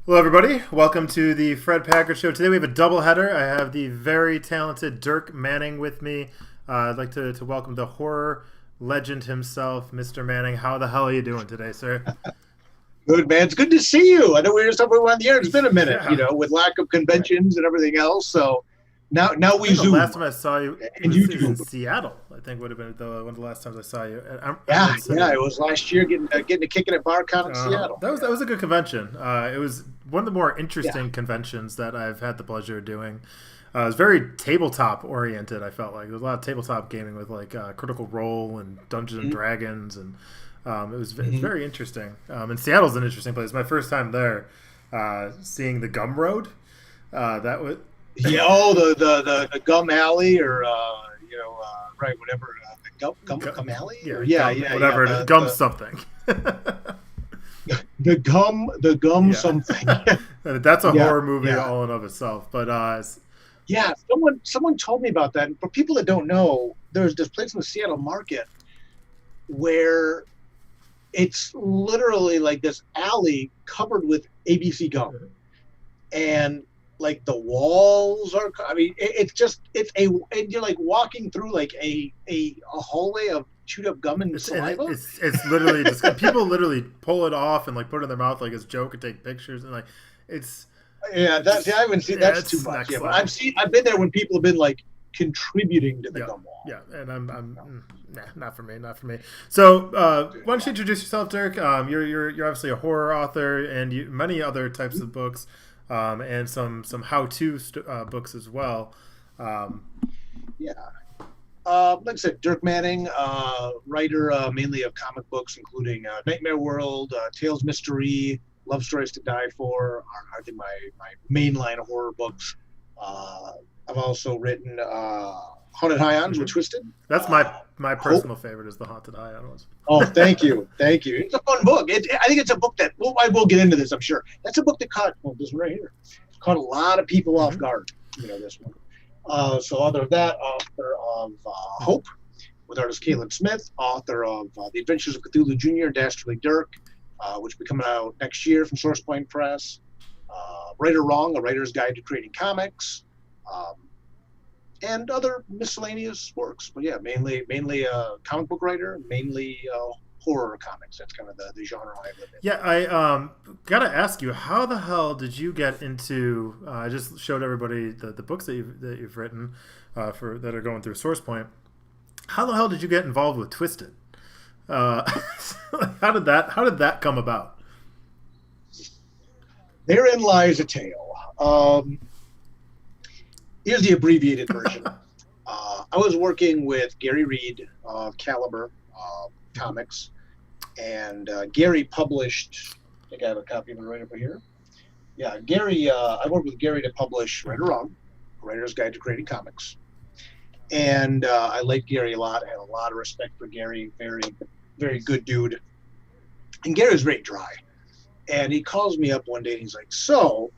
Hello, everybody. Welcome to the Fred Packard Show. Today we have a doubleheader. I have the very talented Dirk Manning with me. I'd like to welcome the horror legend himself, Mr. Manning. How the hell are you doing today, sir? Good, man. It's good to see you. I know we were just talking on the air. It's been a minute, Yeah. with lack of conventions and everything else. So now I we think the Zoom last time I saw you and was in YouTube. Seattle. I think would have been one of the last times I saw you. Yeah. It was last year getting a kick at BarCon in Seattle. That was a good convention. It was one of the more interesting Yeah. conventions that I've had the pleasure of doing. It was very tabletop oriented. I felt like there was a lot of tabletop gaming with like Critical Role and Dungeons and Dragons, and it's very interesting. And Seattle's an interesting place. My first time there, seeing the Gum Road. That was the Gum Alley or right, whatever, the Gum Alley. Whatever, Gum something. The Gum something. That's a horror movie yeah. all in of itself. But yeah, someone told me about that. For people that don't know, there's this place in the Seattle market where it's literally like this alley covered with ABC gum, and like the walls are. I mean, and you're like walking through like a hallway of chewed up gum and saliva. It's literally just people literally pull it off and like put it in their mouth like it's a joke and take pictures and like it's. Yeah, I haven't seen that's too much. Yeah, but I've been there when people have been like contributing to the gum wall. Yeah, and I'm not for me. So why don't you introduce yourself, Dirk? You're obviously a horror author and many other types of books, and some how-to books as well. Like I said, Dirk Manning, writer mainly of comic books, including Nightmare World, Tales Mystery, Love Stories to Die For, are I think my main line of horror books. I've also written Haunted High Ons with Twisted. That's my personal favorite is the Haunted High Ons. Oh, thank you. It's a fun book. I think it's a book that, I will get into this, I'm sure. That's a book that caught this one right here. Caught a lot of people off guard, this one. So author of that, author of Hope with artist Caitlin Smith, author of The Adventures of Cthulhu Jr. and Dastardly Dirk, which will be coming out next year from Source Point Press. Right or Wrong, A Writer's Guide to Creating Comics, and other miscellaneous works. But yeah, mainly a comic book writer, mainly horror comics. That's kind of the genre I live in. Yeah, I gotta ask you, how the hell did you get into? I just showed everybody the books that you've written that are going through Source Point. How the hell did you get involved with Twisted? How did that come about? Therein lies a tale. Here's the abbreviated version. I was working with Gary Reed of Caliber Comics, and Gary published. I think I have a copy of it right over here. Yeah, Gary. I worked with Gary to publish Right or Wrong, A Writer's Guide to Creating Comics, and I liked Gary a lot. I had a lot of respect for Gary. Very, very good dude. And Gary's very dry. And he calls me up one day and he's like, so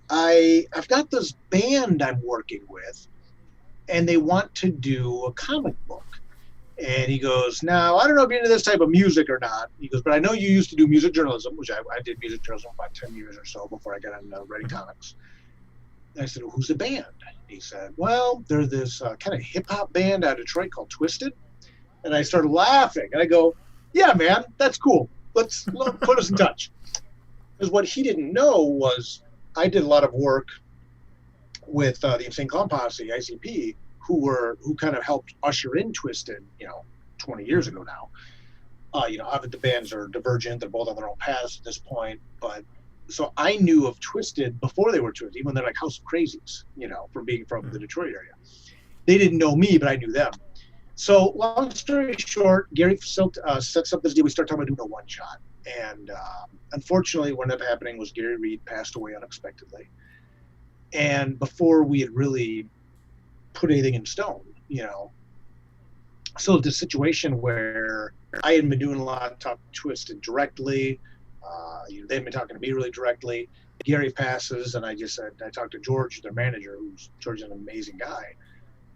I've got this band I'm working with and they want to do a comic book. And he goes, now, I don't know if you're into this type of music or not. He goes, but I know you used to do music journalism, which I did music journalism for about 10 years or so before I got into writing comics. And I said, well, who's the band? He said, well, they're this kind of hip-hop band out of Detroit called Twisted. And I started laughing. And I go, yeah, man, that's cool. Let's put us in touch. Because what he didn't know was I did a lot of work with the Insane Clown Posse, ICP, who kind of helped usher in Twisted, 20 years ago now. Obviously the bands are divergent. They're both on their own paths at this point. But so I knew of Twisted before they were Twisted, even they're like House of Crazies, for being from the Detroit area. They didn't know me, but I knew them. So long story short, Gary sets up this deal. We start talking about doing a one-shot. And unfortunately, what ended up happening was Gary Reed passed away unexpectedly. And before we had really put anything in stone, So the situation where I had been doing a lot of talk Twisted directly. They had been talking to me really directly. Gary passes, and I talked to George, their manager, George is an amazing guy.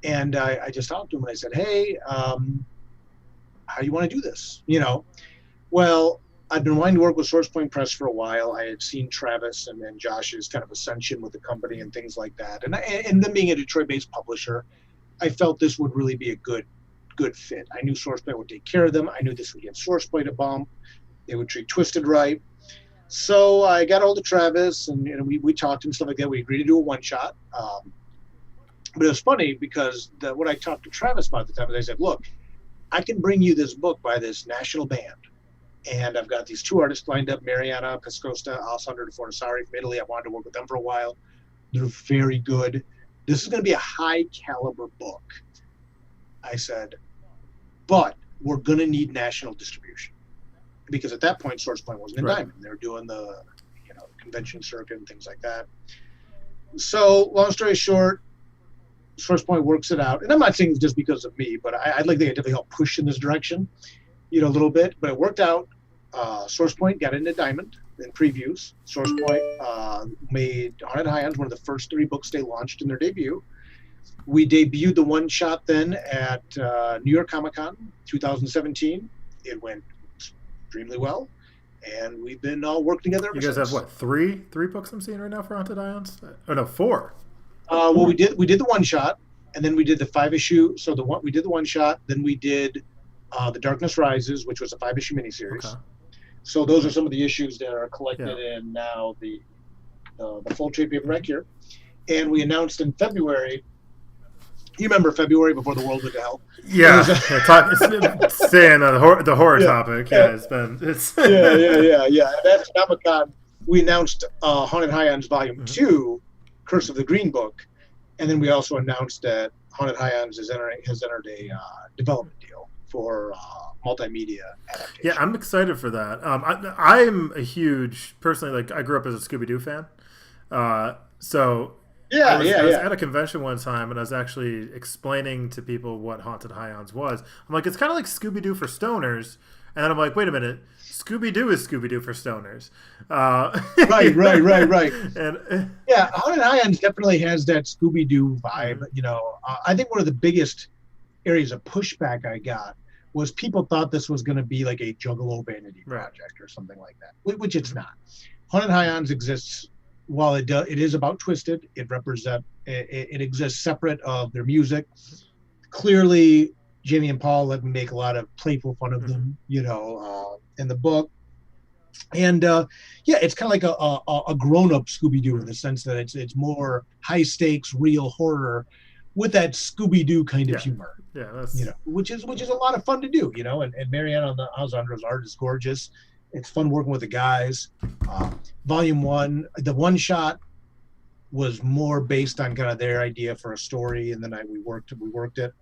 And I just talked to him and I said, hey, how do you want to do this? Well, I've been wanting to work with SourcePoint Press for a while. I had seen Travis and Josh's kind of ascension with the company and things like that. And them being a Detroit-based publisher, I felt this would really be a good fit. I knew SourcePoint would take care of them. I knew this would give SourcePoint a bump. They would treat Twisted right. So I got hold of Travis, and we talked and stuff like that. We agreed to do a one-shot. But it was funny because what I talked to Travis about at the time is I said, look, I can bring you this book by this national band. And I've got these two artists lined up, Mariana Pescosta, Alessandro De Fornisari from Italy. I wanted to work with them for a while. They're very good. This is going to be a high-caliber book. I said, but we're going to need national distribution. Because at that point, SourcePoint wasn't in Diamond. They were doing the convention circuit and things like that. So, long story short, SourcePoint works it out. And I'm not saying it's just because of me, but I think they definitely helped push in this direction, a little bit. But it worked out. SourcePoint got into Diamond in previews. SourcePoint made Haunted High Ons one of the first 3 books they launched in their debut. We debuted the one shot then at New York Comic Con 2017. It went extremely well, and we've been all working together ever since. You guys have what, three books I'm seeing right now for Haunted High Ons? Oh no, 4. Well, we did the one shot, and then we did the 5-issue. So we did the one shot, then we did The Darkness Rises, which was a 5-issue miniseries. Okay. So those are some of the issues that are collected in now the full trade paperback here. And we announced in February. You remember February before the world went to hell? Yeah, staying on the horror topic. Yeah, it's been. Yeah. And after Comic-Con, we announced Haunted High Ons Volume 2, Curse of the Green Book, and then we also announced that Haunted High Ons has entered a development deal for multimedia adaptation. Yeah, I'm excited for that. I'm a huge, personally, I grew up as a Scooby-Doo fan. So I was at a convention one time, and I was actually explaining to people what Haunted High Ons was. I'm like, it's kind of like Scooby-Doo for stoners. And then I'm like, wait a minute, Scooby-Doo is Scooby-Doo for stoners. Right. And Haunted High Ons definitely has that Scooby-Doo vibe. I think one of the biggest areas of pushback I got was people thought this was going to be like a Juggalo vanity project or something like that, which it's not. Haunted High Ons exists. While it is about Twisted, it exists separate of their music. Clearly, Jamie and Paul let me make a lot of playful fun of them, in the book. And it's kind of like a grown-up Scooby-Doo in the sense that it's more high-stakes, real horror with that Scooby-Doo kind of humor. Yeah, that's which is a lot of fun to do, And Mariana Alessandro's art is gorgeous. It's fun working with the guys. Volume 1, the one shot was more based on kind of their idea for a story, and then we worked it.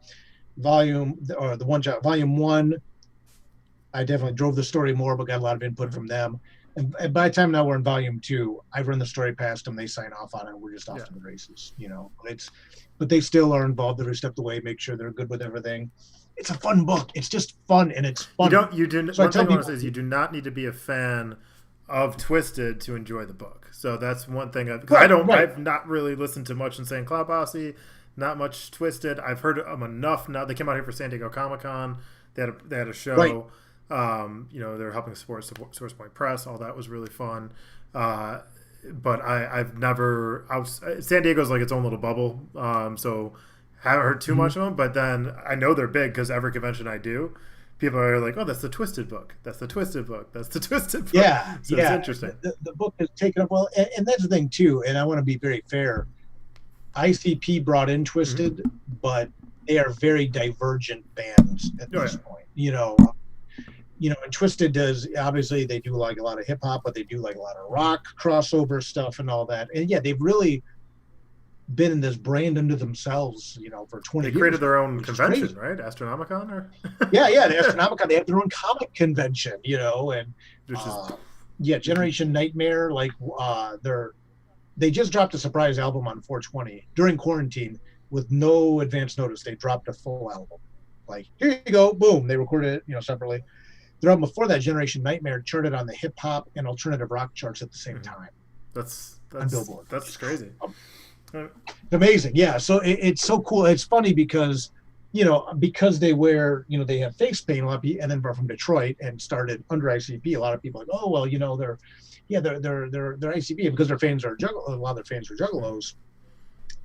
Volume 1, I definitely drove the story more, but got a lot of input from them. And by the time now we're in Volume 2, I've run the story past them. They sign off on it. We're just off to the races, But they still are involved every step of the way, make sure they're good with everything. It's a fun book. It's just fun, and it's fun. One thing I want to say is you do not need to be a fan of Twisted to enjoy the book. So that's one thing. I've not really listened to much Insane Cloud Posse, not much Twisted. I've heard enough now. They came out here for San Diego Comic-Con. They had a show. Right. They're helping support SourcePoint Press. All that was really fun. But I've never. San Diego's like its own little bubble. So haven't heard too much of them. But then I know they're big because every convention I do, people are like, "Oh, that's the Twisted book. That's the Twisted book. That's the Twisted book." Yeah, so it's interesting. The book has taken up well, and that's the thing too. And I want to be very fair. ICP brought in Twisted, but they are very divergent bands at this point. And Twisted does, obviously they do like a lot of hip hop, but they do like a lot of rock crossover stuff and all that. And they've really been in this brand unto themselves, for 20 years. They created their own convention, right? Astronomicon? Or? The Astronomicon. They have their own comic convention, and Generation Nightmare, they just dropped a surprise album on 420 during quarantine with no advance notice. They dropped a full album. Like, here you go, boom. They recorded it, separately. Their album before that, Generation Nightmare, charted on the hip hop and alternative rock charts at the same time. That's on Billboard. That's crazy. Amazing, yeah. So it's so cool. It's funny because, because they wear, they have face paint, a lot of people, and then they're from Detroit and started under ICP. A lot of people are like, oh, well, they're ICP because their fans are a lot of their fans are juggalos,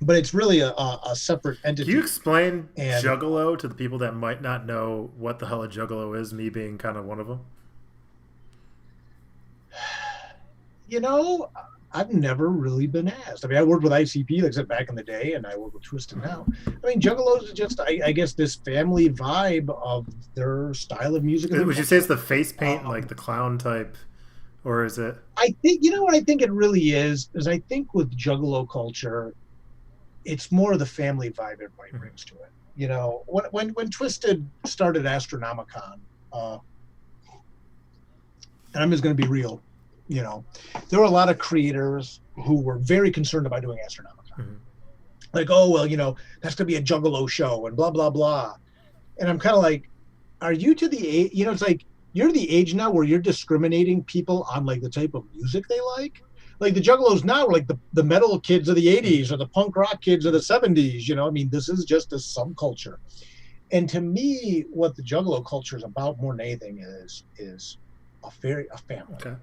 but it's really a separate entity. Can you explain juggalo to the people that might not know what the hell a juggalo is, me being kind of one of them? I've never really been asked. I mean, I worked with ICP, like I said, back in the day, and I work with Twisted now. I mean, juggalos is just, I guess, this family vibe of their style of music. Would you say it's the face paint, like the clown type, or is it? I think, what I think it really is I think with juggalo culture, it's more of the family vibe everybody brings to it. When Twisted started Astronomicon, and I'm just going to be real, there were a lot of creators who were very concerned about doing Astronomicon. Mm-hmm. Like, oh, well, that's going to be a juggalo show and blah, blah, blah. And I'm kind of like, are you to the age, it's like, you're the age now where you're discriminating people on like the type of music they like. Like the juggalos now are like the metal kids of the 80s or the punk rock kids of the 70s. I mean, this is just a subculture. And to me, what the juggalo culture is about more than anything is a family. Okay.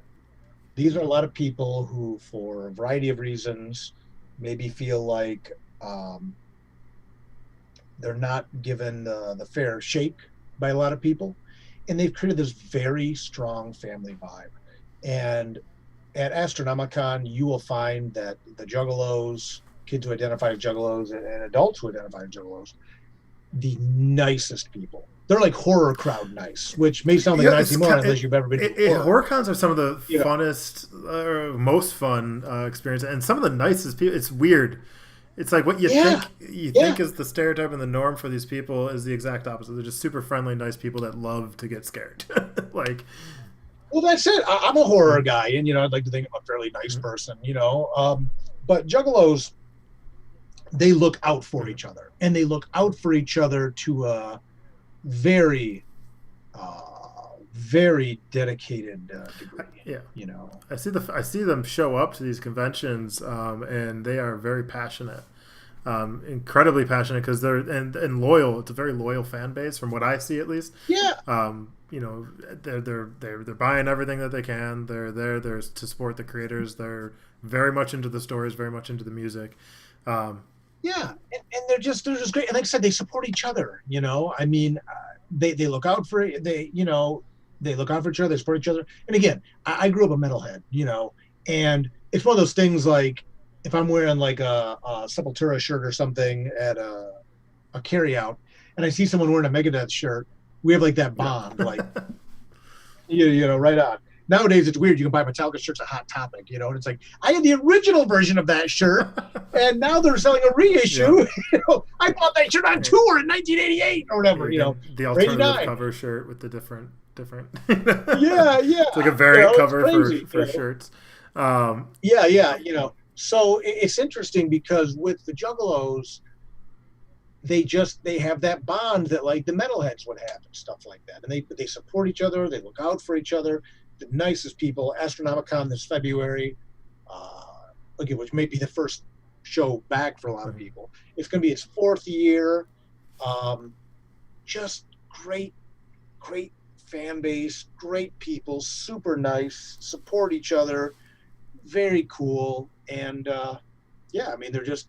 These are a lot of people who, for a variety of reasons, maybe feel like they're not given the fair shake by a lot of people. And they've created this very strong family vibe. And at Astronomicon, you will find that the juggalos, kids who identify as juggalos, and adults who identify as juggalos, the nicest people. They're like horror crowd nice, which may sound like an oxymoron unless you've ever been to horror cons are some of the funnest, most fun experience, and some of the nicest people. It's weird. It's like what you think is the stereotype and the norm for these people is the exact opposite. They're just super friendly, nice people that love to get scared. Well, that's it. I'm a horror guy, and I'd like to think I'm a fairly nice person, but juggalos, they look out for each other, and they look out for each other to a very, very dedicated degree. I see them show up to these conventions, and they are very passionate, incredibly passionate because they're and loyal. It's a very loyal fan base, from what I see at least. Yeah. They're buying everything that they can. They're there. They're to support the creators. They're very much into the stories, very much into the music. Yeah, and they're just great. And like I said, they support each other. I mean, they look out for they look out for each other. They support each other. And again, I grew up a metalhead. And it's one of those things like if I'm wearing like a Sepultura shirt or something at a carryout, and I see someone wearing a Megadeth shirt, we have like that bond, like right on. Nowadays, it's weird. You can buy Metallica shirts at Hot Topic, and it's like, I had the original version of that shirt, and now they're selling a reissue. Yeah. I bought that shirt on tour in 1988 or whatever, The alternative cover shirt with the different. Yeah. It's like a variant cover for shirts. So it's interesting because with the juggalos, they have that bond that like the metalheads would have and stuff like that, and they support each other. They look out for each other. The nicest people. Astronomicon this February, which may be the first show back for a lot of people. It's going to be its 4th year. Just great fan base, great people, super nice, support each other, very cool, and I mean they're just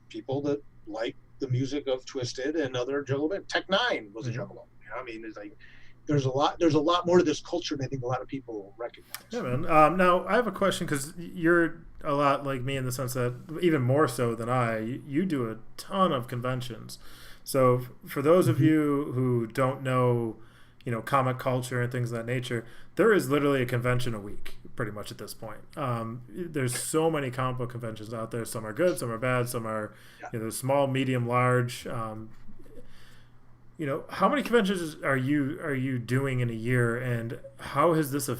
people that like the music of Twisted and other juggalo bands. Tech Nine was a juggalo. I mean, it's like there's a lot more to this culture than I think a lot of people recognize. Yeah, man. Now I have a question because you're a lot like me in the sense that even more so than you do a ton of conventions. So for those of you who don't know, comic culture and things of that nature, there is literally a convention a week pretty much at this point. There's so many comic book conventions out there. Some are good, some are bad, some are small, medium, large. How many conventions are you doing in a year, and how has this this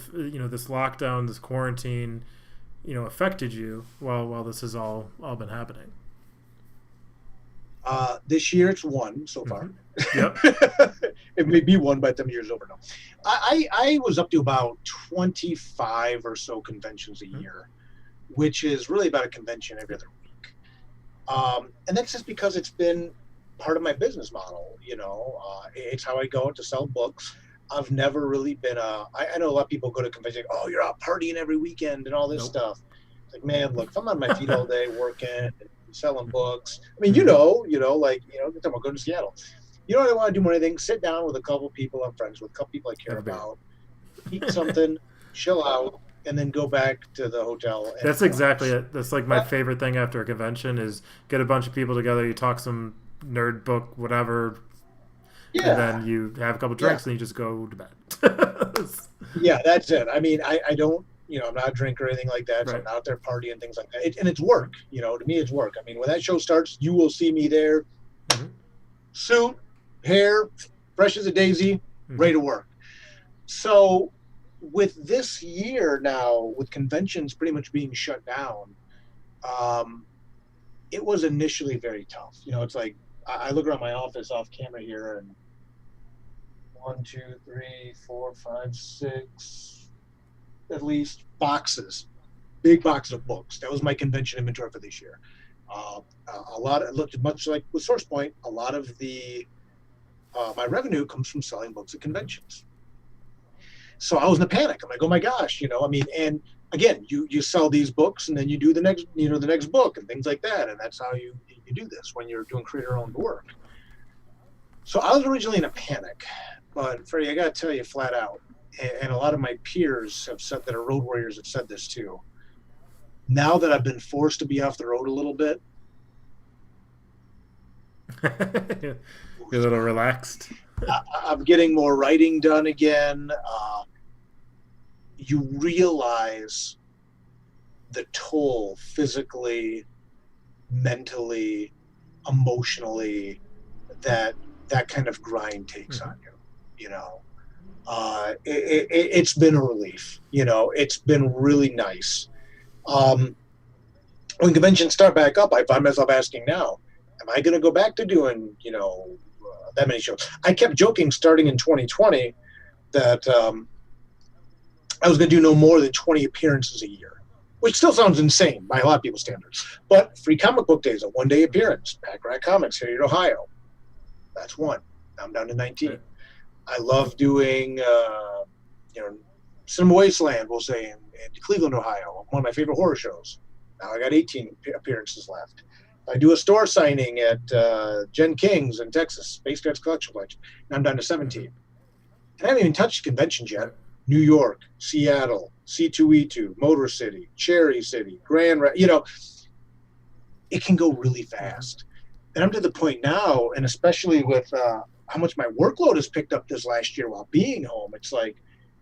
lockdown, this quarantine, affected you while this has all been happening? This year it's one so far. Yep. It may be one by the time the year's over now. I was up to about 25 or so conventions a year, which is really about a convention every other week. And that's just because it's been part of my business model. It's how I go out to sell books. I've never really been I know a lot of people go to conventions, like, oh, you're out partying every weekend and all this stuff. It's like, man, look, if I'm on my feet all day working and selling books, I mean, you're talking about going to Seattle. You know what I want to do more than anything? Sit down with a couple people I'm friends with, a couple people I care about, eat something, chill out, and then go back to the hotel. That's exactly it. That's like my favorite thing after a convention is get a bunch of people together, you talk some nerd book, whatever, and then you have a couple drinks and you just go to bed. Yeah, that's it. I mean, I don't, I'm not a drinker or anything like that. So I'm not out there partying and things like that. And it's work. To me, it's work. I mean, when that show starts, you will see me there, suit, hair, fresh as a daisy, ready to work. So with this year now, with conventions pretty much being shut down, it was initially very tough. It's like I look around my office off camera here, and 1, 2, 3, 4, 5, 6, at least big boxes of books. That was my convention inventory for this year. A lot of, looked much like with SourcePoint, a lot of the my revenue comes from selling books at conventions. So I was in a panic. I'm like, oh my gosh, and again, you sell these books and then you do the next book and things like that. And that's how you do this when you're doing creator-owned work. So I was originally in a panic, but Freddie, I got to tell you flat out, and a lot of my peers have said that, our road warriors have said this too. Now that I've been forced to be off the road a little bit, you're a little relaxed. I'm getting more writing done again. You realize the toll physically, mentally, emotionally that kind of grind takes on you. It's been a relief. It's been really nice. When conventions start back up, I find myself asking now, am I going to go back to doing, that many shows? I kept joking starting in 2020 that I was going to do no more than 20 appearances a year, which still sounds insane by a lot of people's standards. But Free Comic Book Day is a one-day appearance. Packard Comics here in Ohio. That's one. Now I'm down to 19. Okay. I love doing, Cinema Wasteland, we'll say, in Cleveland, Ohio. One of my favorite horror shows. Now I got 18 appearances left. I do a store signing at Jen King's in Texas, Space Cadets Collection Collection. Now I'm down to 17. And I haven't even touched conventions yet. New York, Seattle, C2E2, Motor City, Cherry City, Grand Rapids. It can go really fast. And I'm to the point now, and especially with how much my workload has picked up this last year while being home, it's like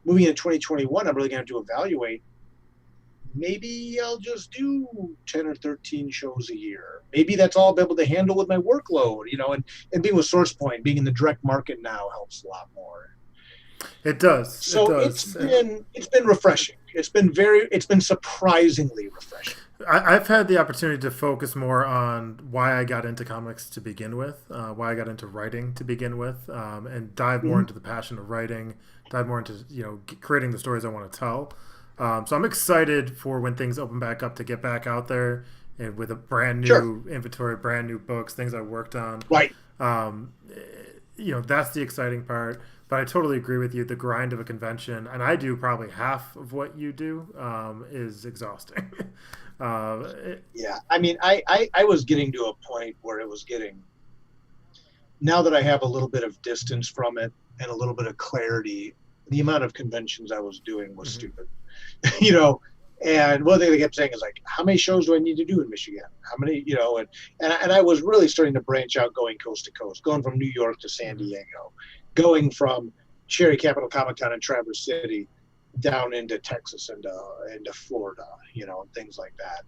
moving into 2021, I'm really going to have to evaluate. Maybe I'll just do 10 or 13 shows a year. Maybe that's all I'll be able to handle with my workload, and being with SourcePoint, being in the direct market now helps a lot more. It does. So it's been refreshing. It's been surprisingly refreshing. I've had the opportunity to focus more on why I got into comics to begin with, why I got into writing to begin with, and dive more into the passion of writing, dive more into creating the stories I want to tell. So I'm excited for when things open back up to get back out there and with a brand new inventory, brand new books, things I worked on. Right. That's the exciting part. But I totally agree with you. The grind of a convention, and I do probably half of what you do, is exhausting. Yeah. I mean, I was getting to a point where it was getting, now that I have a little bit of distance from it and a little bit of clarity, the amount of conventions I was doing was stupid. And one thing they kept saying is like, how many shows do I need to do in Michigan? How many, and I was really starting to branch out, going coast to coast, going from New York to San Diego, going from Cherry Capital Comic Con in Traverse City down into Texas and into Florida, and things like that.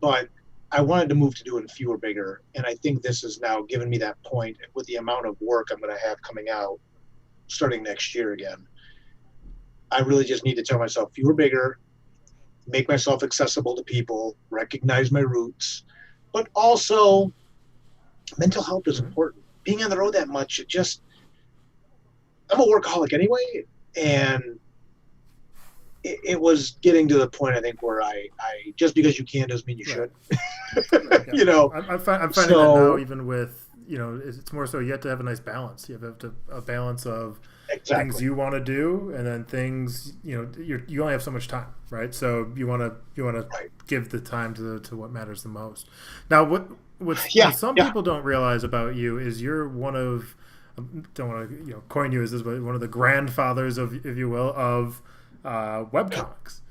But I wanted to move to doing fewer, bigger. And I think this has now given me that point with the amount of work I'm going to have coming out starting next year again. I really just need to tell myself fewer, bigger, make myself accessible to people, recognize my roots, but also mental health is important. Being on the road that much, I'm a workaholic anyway, and it was getting to the point, I think, where I just because you can doesn't mean you should. I'm finding that now, even with it's more so you have to have a nice balance. You have to a balance of Exactly. things you want to do, and then things you only have so much time, right? So you want to Right. give the time to what matters the most. Now, what some Yeah. people don't realize about you is you're one of, don't want to coin you as this, but one of the grandfathers of, if you will, of webcomics.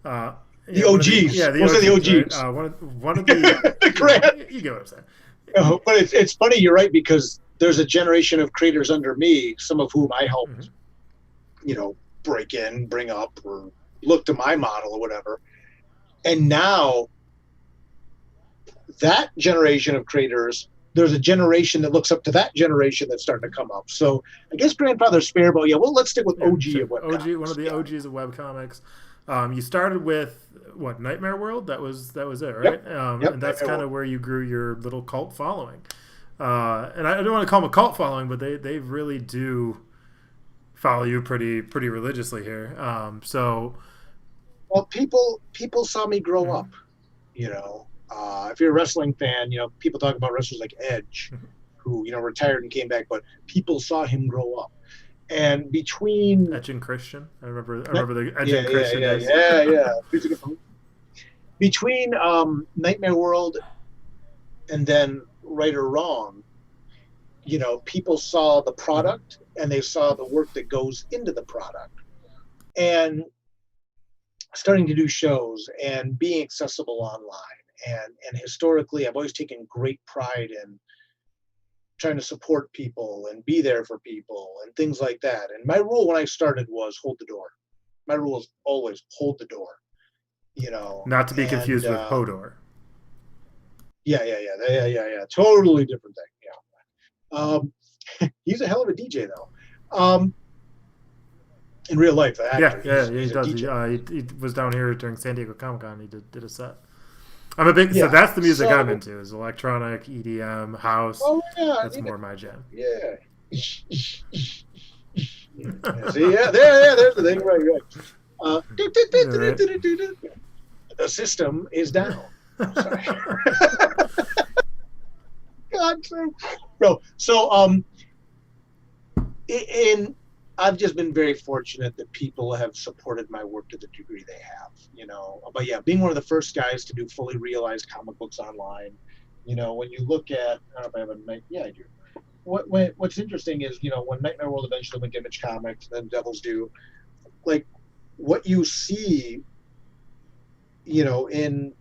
The OGs. The OGs. Right? One of the you get what I'm saying. But it's funny, you're right, because there's a generation of creators under me, some of whom I helped, break in, bring up, or look to my model or whatever. And now that generation of creators, there's a generation that looks up to that generation that's starting to come up. So I guess grandfather's fair, but let's stick with OG of webcomics. One of the OGs of webcomics. You started with what, Nightmare World? That was it, right? Yep. And that's kind of where you grew your little cult following. And I don't want to call them a cult following, but they really do follow you pretty religiously here. Well, people saw me grow up. If you're a wrestling fan, people talk about wrestlers like Edge, who retired and came back, but people saw him grow up. And between Edge and Christian, I remember the Edge and Christian. Yeah. Between Nightmare World and then Right or Wrong, people saw the product and they saw the work that goes into the product, and starting to do shows and being accessible online. And historically, I've always taken great pride in trying to support people and be there for people and things like that. And my rule when I started was hold the door. My rule is always hold the door. Not to be confused with Hodor. Yeah. Totally different thing. Yeah. He's a hell of a DJ though. In real life, actor. He does. He was down here during San Diego Comic-Con. He did a set. I'm a big. So that's the music I'm into, is electronic, EDM, house. Oh yeah, that's more my jam. Yeah. See, there's the thing, right. The system is down. Sorry. God, bro. So I've just been very fortunate that people have supported my work to the degree they have, But yeah, being one of the first guys to do fully realized comic books online, when you look at, I don't know if I have I do. What's interesting is, when Nightmare World eventually went to Image Comics, then Devils Do, like what you see, in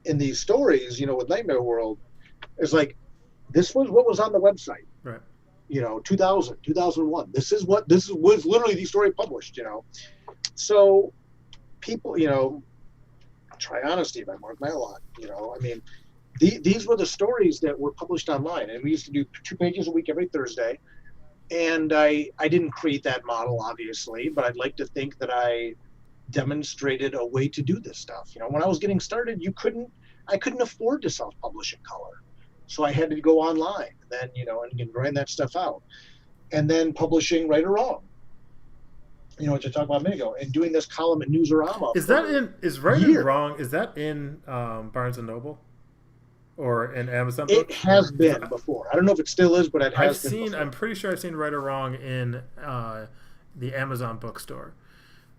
these stories, with Nightmare World, is like, this was what was on the website. Right. 2000, 2001. This was literally the story published, So people, try honesty by Mark Malott, I mean, these were the stories that were published online, and we used to do 2 pages a week every Thursday. And I didn't create that model, obviously, but I'd like to think that I demonstrated a way to do this stuff. When I was getting started, I couldn't afford to self-publish in color. So I had to go online, and then, and grind that stuff out. And then publishing Right or Wrong, which I talked about a minute ago, and doing this column at Newsarama. Is Right or Wrong, is that in Barnes & Noble? Or in Amazon books? It has been before. I don't know if it still is, but it has been before. I'm pretty sure I've seen Right or Wrong in the Amazon bookstore.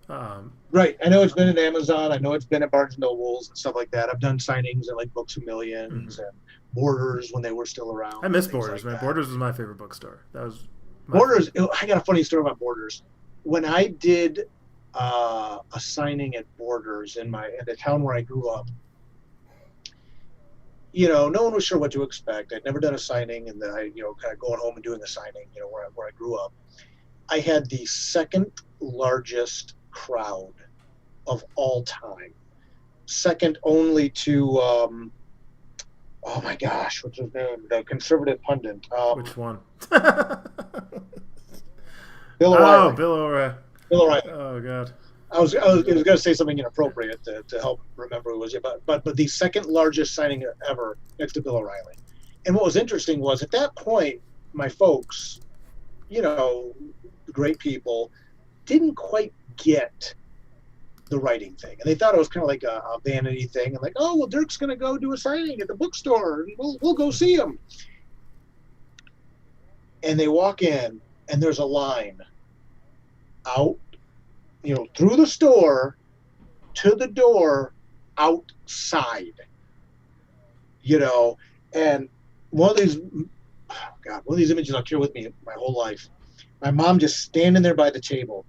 Right. I know it's been in Amazon. I know it's been at Barnes & Nobles and stuff like that. I've done signings at like Books A Millions and Borders when they were still around. I miss Borders, man. Borders was my favorite bookstore. That was Borders. I got a funny story about Borders. When I did a signing at Borders in the town where I grew up, no one was sure what to expect. I'd never done a signing, and then I, kind of going home and doing a signing, where I grew up. I had the second largest crowd of all time, second only to oh my gosh, what's his name? The conservative pundit. Which one? Bill O'Reilly. Bill O'Reilly. Bill O'Reilly. Oh God. I was going to say something inappropriate to help remember who it was, but the second largest signing ever next to Bill O'Reilly. And what was interesting was at that point, my folks, great people, didn't quite get the writing thing, and they thought it was kind of like a vanity thing, and like, oh well, Dirk's going to go do a signing at the bookstore, and we'll go see him. and they walk in, and there's a line out, through the store to the door outside, and one of these, oh God, one of these images I'll carry with me my whole life. My mom just standing there by the table,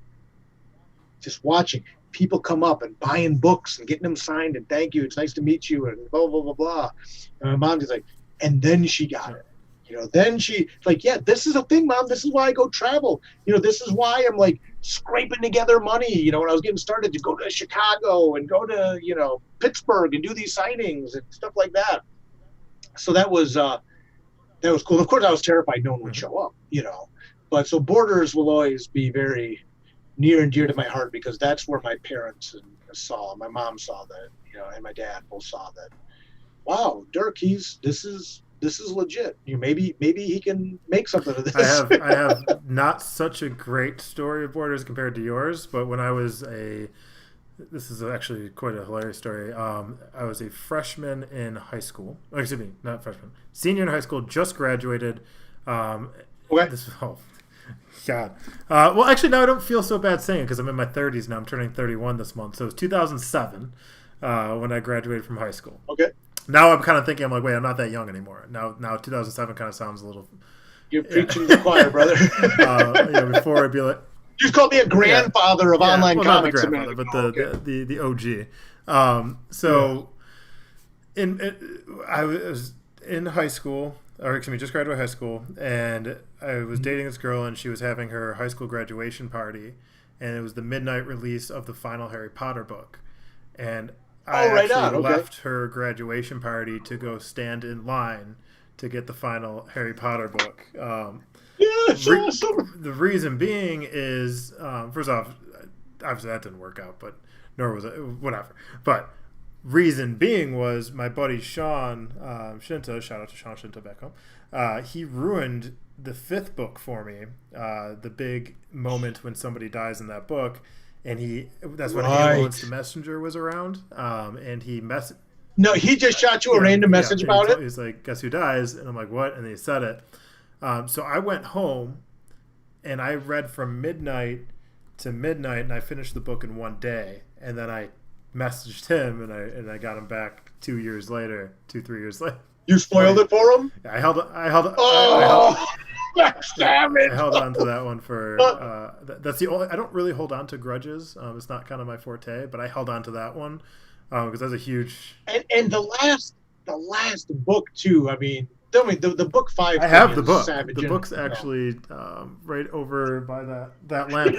just watching people come up and buying books and getting them signed and thank you, it's nice to meet you, and blah, blah, blah, blah. And my mom just like, and then she got it. Then she like, yeah, this is a thing, Mom. This is why I go travel. This is why I'm like scraping together money, when I was getting started to go to Chicago and go to, Pittsburgh and do these signings and stuff like that. So that was cool. Of course, I was terrified no one would show up, But so Borders will always be very near and dear to my heart because that's where my parents my mom saw that, and my dad both saw that. Wow, Dirk, this is legit. Maybe he can make something of this. I have not such a great story of Borders compared to yours, but when I was this is actually quite a hilarious story. I was a freshman in high school. Oh, excuse me, not freshman, senior in high school, just graduated. Okay. God. Well, actually, now I don't feel so bad saying it because I'm in my 30s now. I'm turning 31 this month. So it was 2007 when I graduated from high school. Okay. Now I'm kind of thinking, I'm like, wait, I'm not that young anymore. Now 2007 kind of sounds a little... You're preaching to the choir, brother. Before I'd be like... You just called me a grandfather of online comics. Not the grandfather, but the OG. I was in high school, or excuse me, just graduated high school, and I was dating this girl, and she was having her high school graduation party, and it was the midnight release of the final Harry Potter book. And I left her graduation party to go stand in line to get the final Harry Potter book. Awesome. The reason being is, first off, obviously that didn't work out, but nor was it, whatever. But reason being was my buddy Sean Shinta, shout out to Sean Shinta back home, he ruined the 5th book for me, the big moment when somebody dies in that book. And that's when Ambulance the Messenger was around. And he No, he just shot you a random message about it? He's like, guess who dies? And I'm like, what? And he said it. So I went home and I read from midnight to midnight, and I finished the book in one day. And then I messaged him, and I got him back 3 years later. You spoiled it for him? I held on to that one for that's the only. I don't really hold on to grudges. It's not kind of my forte, but I held on to that one because that's a huge. And the last book too. I mean, tell me the book 5. I have the book. The book's actually right over by that lamp.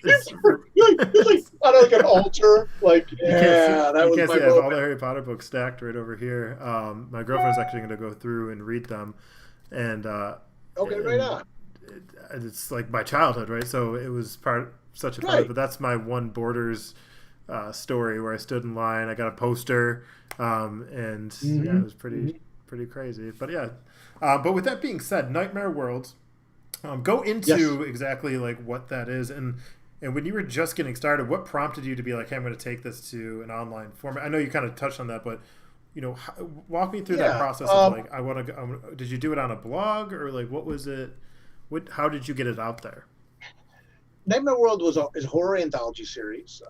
It's like on like an altar. Like that was my I have all the Harry Potter books stacked right over here. My girlfriend's actually going to go through and read them, and. Okay, right on. It's like my childhood, right? So it was such a part. But that's my one Borders story where I stood in line. I got a poster, and it was pretty crazy. But yeah, but with that being said, Nightmare World, go into exactly like what that is, and when you were just getting started, what prompted you to be like, hey, I'm going to take this to an online format? I know you kind of touched on that, but. Walk me through that process of like, I want to. Did you do it on a blog or like what was it? How did you get it out there? Nightmare World is a horror anthology series.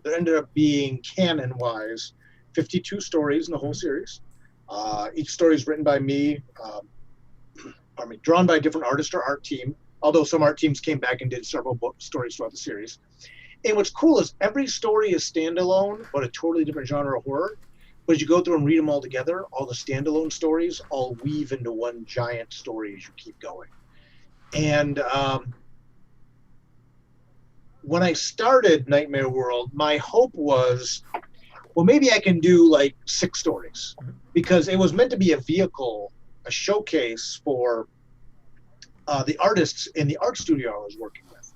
There ended up being canon-wise 52 stories in the whole series. Each story is written by me, drawn by a different artist or art team. Although some art teams came back and did several stories throughout the series. And what's cool is every story is standalone, but a totally different genre of horror. But as you go through and read them all together, all the standalone stories all weave into one giant story as you keep going. And when I started Nightmare World, my hope was, well, maybe I can do like 6 stories. Because it was meant to be a vehicle, a showcase for the artists in the art studio I was working with.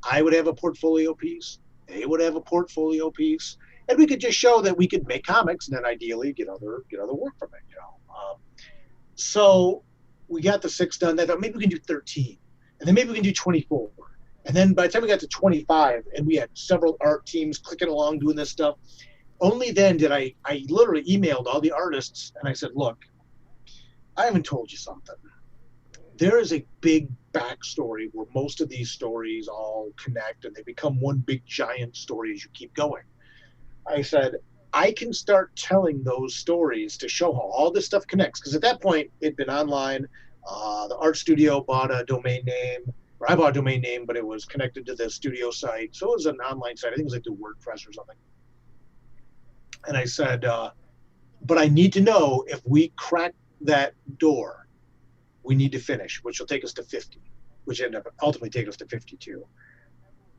I would have a portfolio piece. They would have a portfolio piece. And we could just show that we could make comics and then ideally get other work from it, So we got the 6 done. I thought maybe we can do 13. And then maybe we can do 24. And then by the time we got to 25 and we had several art teams clicking along doing this stuff, only then did I literally emailed all the artists and I said, look, I haven't told you something. There is a big backstory where most of these stories all connect and they become one big giant story as you keep going. I said, I can start telling those stories to show how all this stuff connects. Because at that point, it'd been online. The art studio bought a domain name, or I bought a domain name, but it was connected to the studio site. So it was an online site. I think it was like the WordPress or something. And I said, but I need to know if we crack that door, we need to finish, which will take us to 50, which ended up ultimately taking us to 52.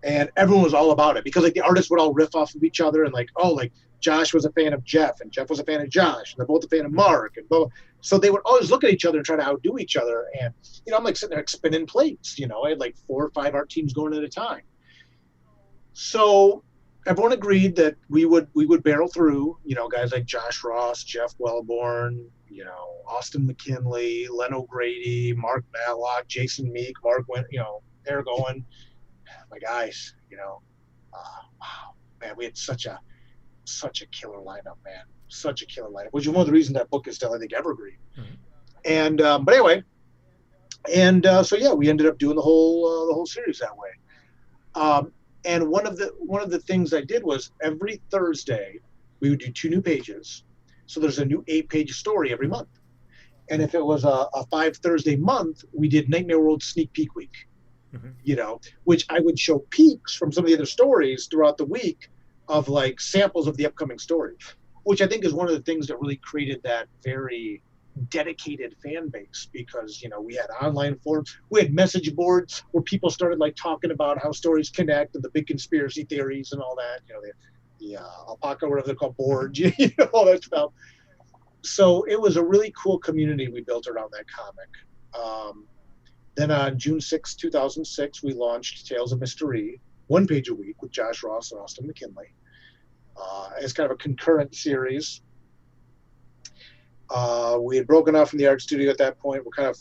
And everyone was all about it because like the artists would all riff off of each other and like, oh, like Josh was a fan of Jeff and Jeff was a fan of Josh and they're both a fan of Mark and blah, blah. So they would always look at each other and try to outdo each other. And, I'm like sitting there spinning plates, I had like 4 or 5 art teams going at a time. So everyone agreed that we would barrel through, guys like Josh Ross, Jeff Wellborn, Austin McKinley, Len O'Grady, Mark Matlock, Jason Meek, Mark went, Eric Owen, my guys, wow, man, we had such a killer lineup, man, such a killer lineup, which is one of the reasons that book is still, I think, evergreen. Mm-hmm. And but anyway, and so yeah, we ended up doing the whole series that way. And one of the things I did was every Thursday we would do 2 new pages. So there's a new 8-page story every month. And if it was a 5 Thursday month, we did Nightmare World Sneak Peek Week, mm-hmm. Which I would show peeks from some of the other stories throughout the week of like samples of the upcoming story, which I think is one of the things that really created that very dedicated fan base because, we had online forums, we had message boards where people started like talking about how stories connect and the big conspiracy theories and all that, the alpaca, whatever they're called, boards, all that stuff. So it was a really cool community we built around that comic. Then on June 6, 2006, we launched Tales of Mystery, 1 page a week with Josh Ross and Austin McKinley. As kind of a concurrent series. We had broken off from the art studio at that point. We're kind of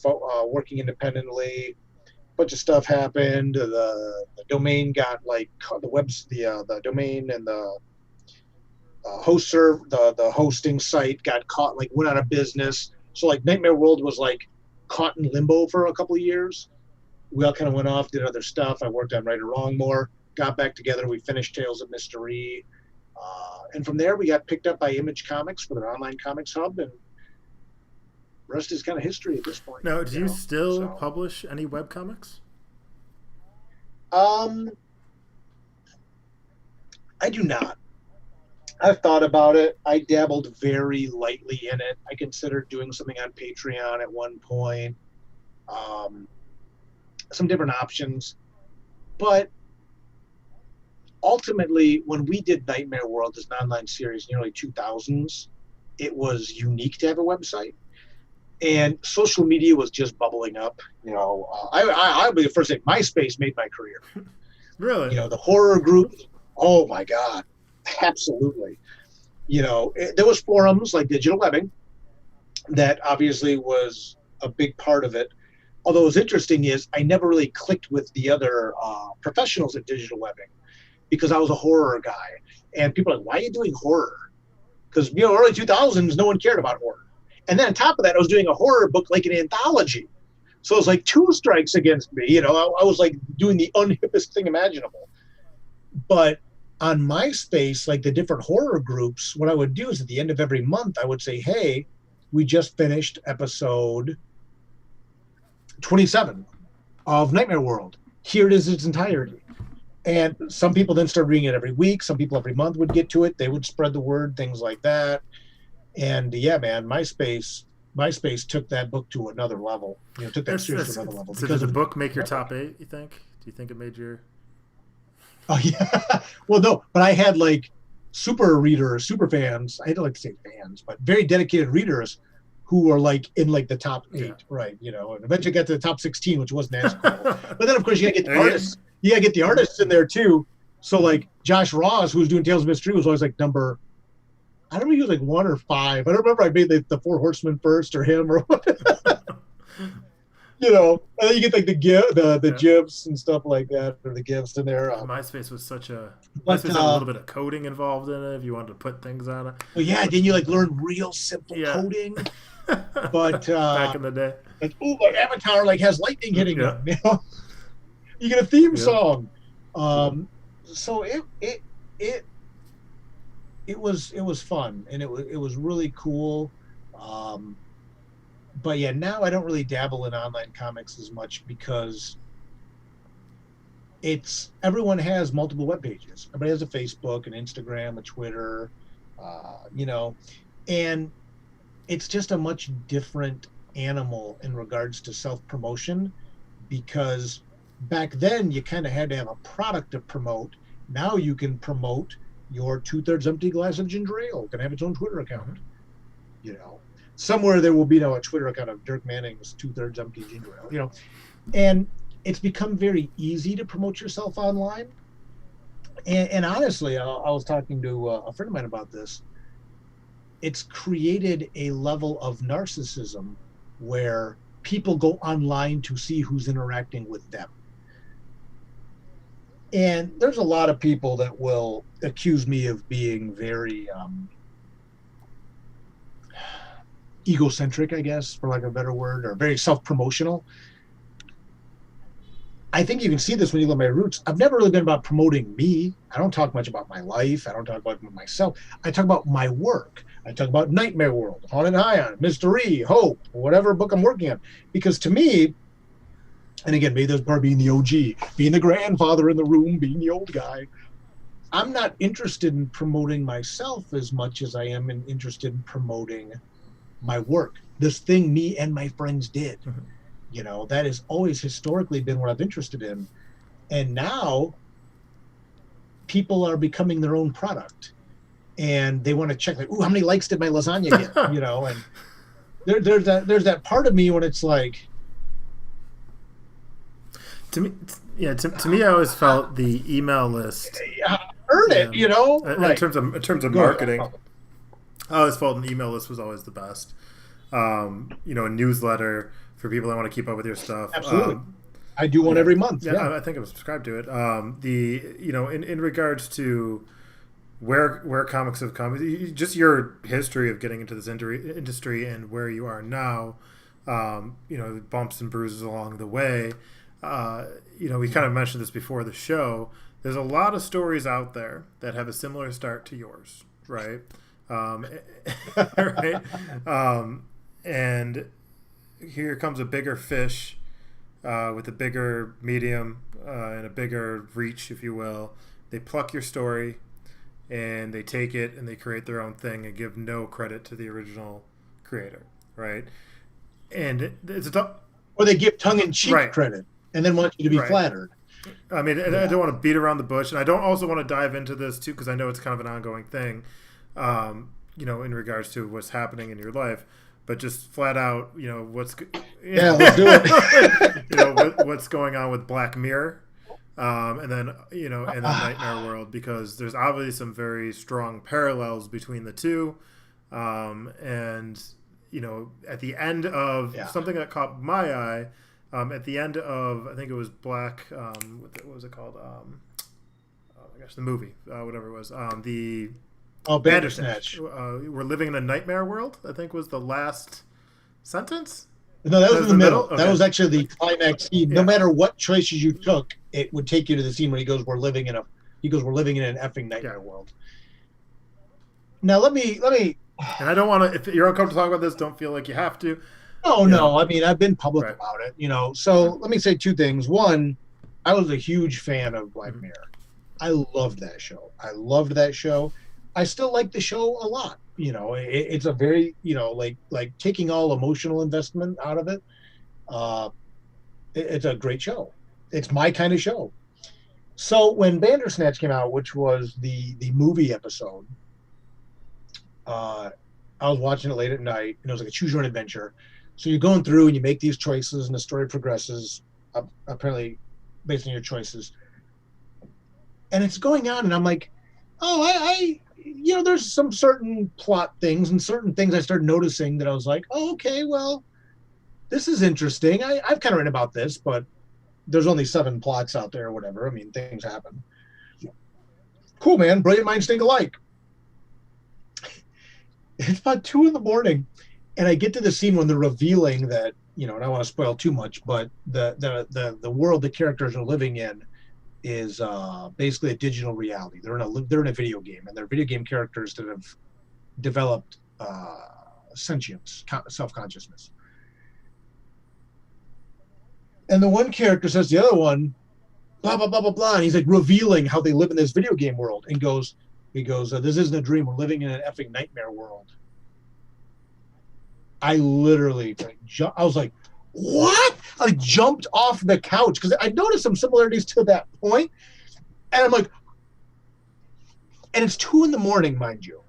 working independently. A bunch of stuff happened. The domain got like the domain and the the hosting site got caught, like went out of business. So like Nightmare World was like caught in limbo for a couple of years. We all kind of went off, did other stuff. I worked on Right or Wrong more, got back together. We finished Tales of Mystery. And from there, we got picked up by Image Comics for their online comics hub, and the rest is kind of history at this point. Now, do you still publish any webcomics? I do not. I've thought about it. I dabbled very lightly in it. I considered doing something on Patreon at one point. Some different options. But ultimately, when we did Nightmare World as an online series in the early 2000s, it was unique to have a website. And social media was just bubbling up. I'll be the first to say MySpace made my career. Really? The horror group. Oh, my God. Absolutely. There was forums like Digital Webbing that obviously was a big part of it. Although what's interesting is I never really clicked with the other professionals at Digital Webbing because I was a horror guy. And people are like, why are you doing horror? Because, early 2000s, no one cared about horror. And then on top of that, I was doing a horror book like an anthology. So it was like 2 strikes against me. I was like doing the unhippest thing imaginable. But on MySpace, like the different horror groups, what I would do is at the end of every month, I would say, hey, we just finished episode 27 of Nightmare World. Here it is in its entirety. And some people then started reading it every week. Some people every month would get to it. They would spread the word, things like that. And yeah, man, MySpace took that book to another level. Took that series to another level. So did the book make your top 8, you think? Do you think it made your... Oh, yeah. Well, no, but I had like super fans. I hate to like to say fans, but very dedicated readers who were like in like the top 8, right? And eventually got to the top 16, which wasn't as cool. But then, of course, you got to get the artists. You got to get the artists in there too. So like Josh Ross, who was doing Tales of Mystery, was always like number, I don't know, he was like 1 or 5. I don't remember I made the 4 Horsemen first or him or what. you know, and then you get like the gifs and stuff like that, or the gifs in there. MySpace was such a But MySpace had a little bit of coding involved in it if you wanted to put things on it. well, yeah, then you like learn real simple coding. But back in the day, like, oh, my avatar like has lightning hitting them. You know, you get a theme song. So it was fun, and it was really cool. But yeah, now I don't really dabble in online comics as much because everyone has multiple web pages. Everybody has a Facebook, an Instagram, a Twitter, you know, and it's just a much different animal in regards to self-promotion, because back then you kind of had to have a product to promote. Now you can promote your 2/3 empty glass of ginger ale. Can have its own Twitter account. You know, somewhere there will be now a Twitter account of Dirk Manning's 2/3 empty ginger ale. You know, and it's become very easy to promote yourself online. And honestly, I was talking to a friend of mine about this. It's created a level of narcissism where people go online to see who's interacting with them. And there's a lot of people that will accuse me of being very egocentric, I guess, for lack of a better word, or very self-promotional. I think you can see this when you look at my roots. I've never really been about promoting me. I don't talk much about my life. I don't talk about myself. I talk about my work. I talk about Nightmare World, Haunted High Ons, Mystery, Hope, whatever book I'm working on. Because to me, and again, maybe there's part of being the OG, being the grandfather in the room, being the old guy. I'm not interested in promoting myself as much as I am interested in promoting my work. This thing me and my friends did. Mm-hmm. You know, that has always historically been what I'm interested in. And now people are becoming their own product. And they want to check, like, ooh, how many likes did my lasagna get? You know, and there's that part of me when it's like, to me, I always felt the email list. Earn it, you know. In terms of marketing, I always felt an email list was always the best. You know, a newsletter for people that want to keep up with your stuff. Absolutely. I do one every month. Yeah, I think I'm subscribed to it. In regards to where comics have come, just your history of getting into this industry and where you are now, you know, bumps and bruises along the way. You know, we kind of mentioned this before the show. There's a lot of stories out there that have a similar start to yours, right? Right? And here comes a bigger fish with a bigger medium and a bigger reach, if you will. They pluck your story and they take it and they create their own thing and give no credit to the original creator, right? And it's or they give tongue-in-cheek credit and then want you to be flattered. I mean, I don't want to beat around the bush, and I don't also want to dive into this too because I know it's kind of an ongoing thing, you know, in regards to what's happening in your life. But just flat out, you know, let's do it. You know, what's going on with Black Mirror, and then Nightmare World, because there's obviously some very strong parallels between the two, and you know, at the end of something that caught my eye, at the end of, I think it was Black, what was it called? Oh my gosh, the movie, whatever it was, the Bandersnatch. We're living in a nightmare world, I think was the last sentence. No, that was in the middle. Okay. That was actually the climax scene. No matter what choices you took, it would take you to the scene where he goes, we're living in an effing nightmare world. Now let me and I don't want to, if you're uncomfortable talking about this, don't feel like you have to. No, I mean, I've been public about it, you know. So let me say two things. One, I was a huge fan of Black Mirror. I loved that show. I still like the show a lot. You know, it's a very, you know, like taking all emotional investment out of it. It's a great show. It's my kind of show. So when Bandersnatch came out, which was the movie episode, I was watching it late at night, and it was like a choose your own adventure. So you're going through and you make these choices, and the story progresses apparently based on your choices. And it's going on, and I'm like, oh, you know, there's some certain plot things and certain things I started noticing that I was like, oh, okay, well, this is interesting. I've kind of read about this, but there's only 7 plots out there or whatever. I mean, things happen. Cool, man. Brilliant minds think alike. It's about 2 a.m, and I get to the scene when they're revealing that, you know, and I don't want to spoil too much, but the world the characters are living in is basically a digital reality. They're in a video game, and they're video game characters that have developed sentience, self-consciousness. And the one character says to the other one, blah, blah, blah, blah, blah. And he's like revealing how they live in this video game world. And he goes, this isn't a dream. We're living in an effing nightmare world. I literally, I was like, what? I jumped off the couch because I noticed some similarities to that point. And I'm like, and it's 2 a.m, mind you.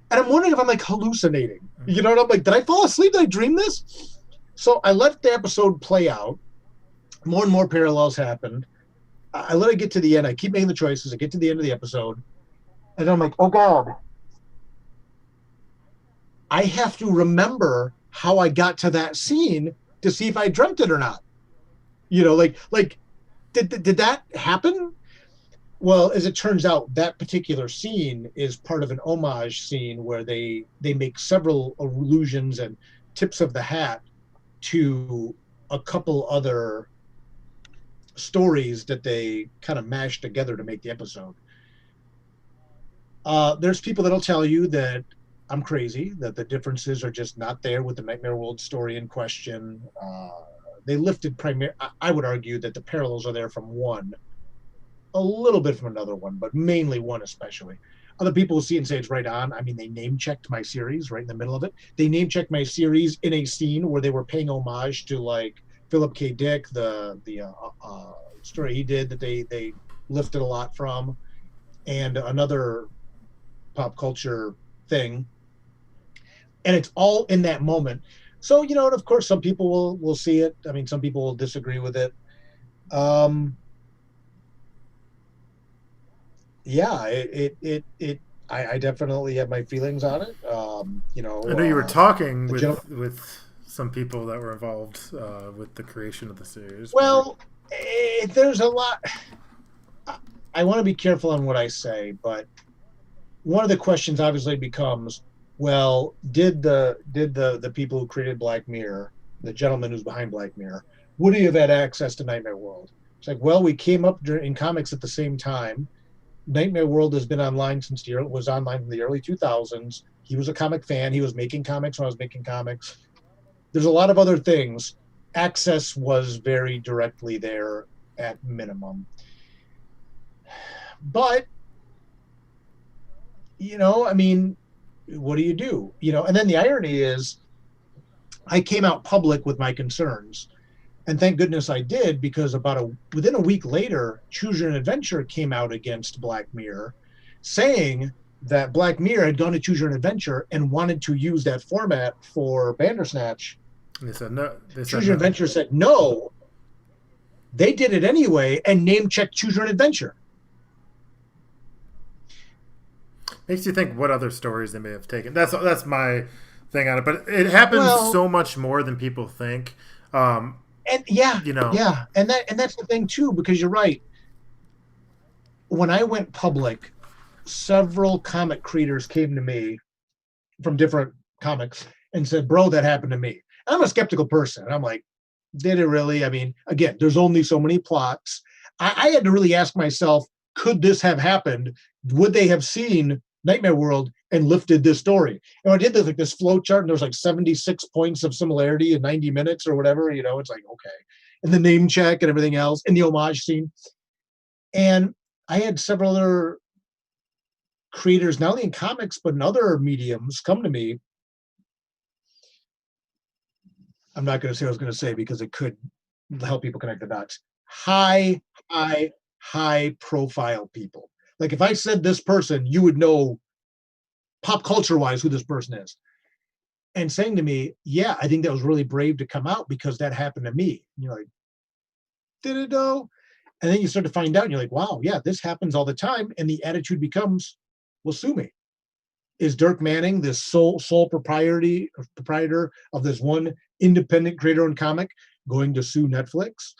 And I'm wondering if I'm like hallucinating. You know what I'm like? Did I fall asleep? Did I dream this? So I let the episode play out. More and more parallels happened. I let it get to the end. I keep making the choices. I get to the end of the episode. And I'm like, oh God. I have to remember how I got to that scene to see if I dreamt it or not. You know, like did that happen? Well, as it turns out, that particular scene is part of an homage scene where they make several allusions and tips of the hat to a couple other stories that they kind of mashed together to make the episode. There's people that'll tell you that I'm crazy, that the differences are just not there with the Nightmare World story in question. They lifted I would argue that the parallels are there from one, a little bit from another one, but mainly one especially. Other people will see it and say it's right on. I mean, they name-checked my series right in the middle of it. They name-checked my series in a scene where they were paying homage to, like, Philip K. Dick, the story he did that they lifted a lot from, and another pop culture thing. And it's all in that moment. So, you know, and of course, some people will see it. I mean, some people will disagree with it. Yeah, I definitely have my feelings on it. You know, I know you were talking with some people that were involved with the creation of the series. Well, there's a lot. I want to be careful on what I say, but one of the questions obviously becomes, well, did the people who created Black Mirror, the gentleman who's behind Black Mirror, would he have had access to Nightmare World? It's like, well, we came up in comics at the same time. Nightmare World has been online was online in the early 2000s. He was a comic fan. He was making comics when I was making comics. There's a lot of other things. Access was very directly there at minimum. But, you know, I mean, what do you do? You know, and then the irony is I came out public with my concerns. And thank goodness I did, because within a week later, Choose Your Own Adventure came out against Black Mirror, saying that Black Mirror had gone to Choose Your Own Adventure and wanted to use that format for Bandersnatch. They said no. Choose Your Own Adventure said no. They did it anyway and name-checked Choose Your Own Adventure. Makes you think what other stories they may have taken. That's my thing on it. But it happens so much more than people think. And yeah, you know, yeah, and that's the thing too, because you're right. When I went public, several comic creators came to me from different comics and said, "Bro, that happened to me." And I'm a skeptical person, and I'm like, "Did it really?" I mean, again, there's only so many plots. I had to really ask myself, could this have happened? Would they have seen Nightmare World and lifted this story? And I did this flow chart, and there was like 76 points of similarity in 90 minutes or whatever. You know, it's like, okay. And the name check and everything else, and the homage scene. And I had several other creators, not only in comics, but in other mediums, come to me. I'm not going to say what I was going to say because it could help people connect the dots. High profile people. Like if I said this person, you would know pop culture wise who this person is. And saying to me, yeah, I think that was really brave to come out because that happened to me. And you're like, did it though? And then you start to find out and you're like, wow, yeah, this happens all the time. And the attitude becomes, well, sue me. is Dirk Manning, this sole proprietor of this one independent creator-owned comic, going to sue Netflix?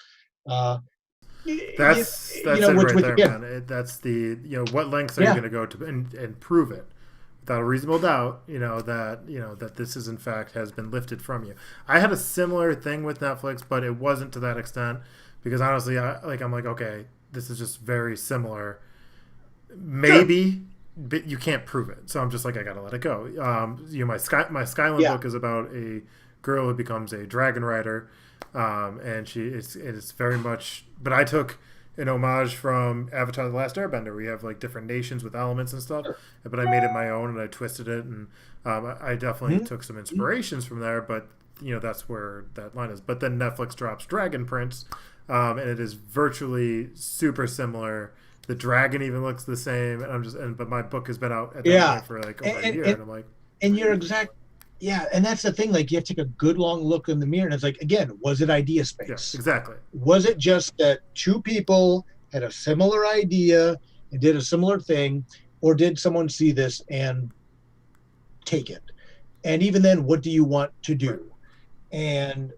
That's it right there, man. That's the what lengths are you going to go to and prove it without a reasonable doubt? That this is in fact has been lifted from you. I had a similar thing with Netflix, but it wasn't to that extent because honestly, I'm like, okay, this is just very similar. Maybe, but you can't prove it. So I'm just like, I gotta let it go. My Skyline book is about a girl who becomes a dragon rider, and it's very much. But I took an homage from Avatar: The Last Airbender. We have like different nations with elements and stuff, but I made it my own and I twisted it, and I definitely took some inspirations from there. But that's where that line is. But then Netflix drops Dragon Prince, and it is virtually super similar. The dragon even looks the same, and but my book has been out at that point for like over a year, and I'm like, and you're exact. Yeah, and that's the thing. Like, you have to take a good long look in the mirror, and it's like, again, was it idea space? Yes, exactly. Was it just that two people had a similar idea and did a similar thing, or did someone see this and take it? And even then, what do you want to do? And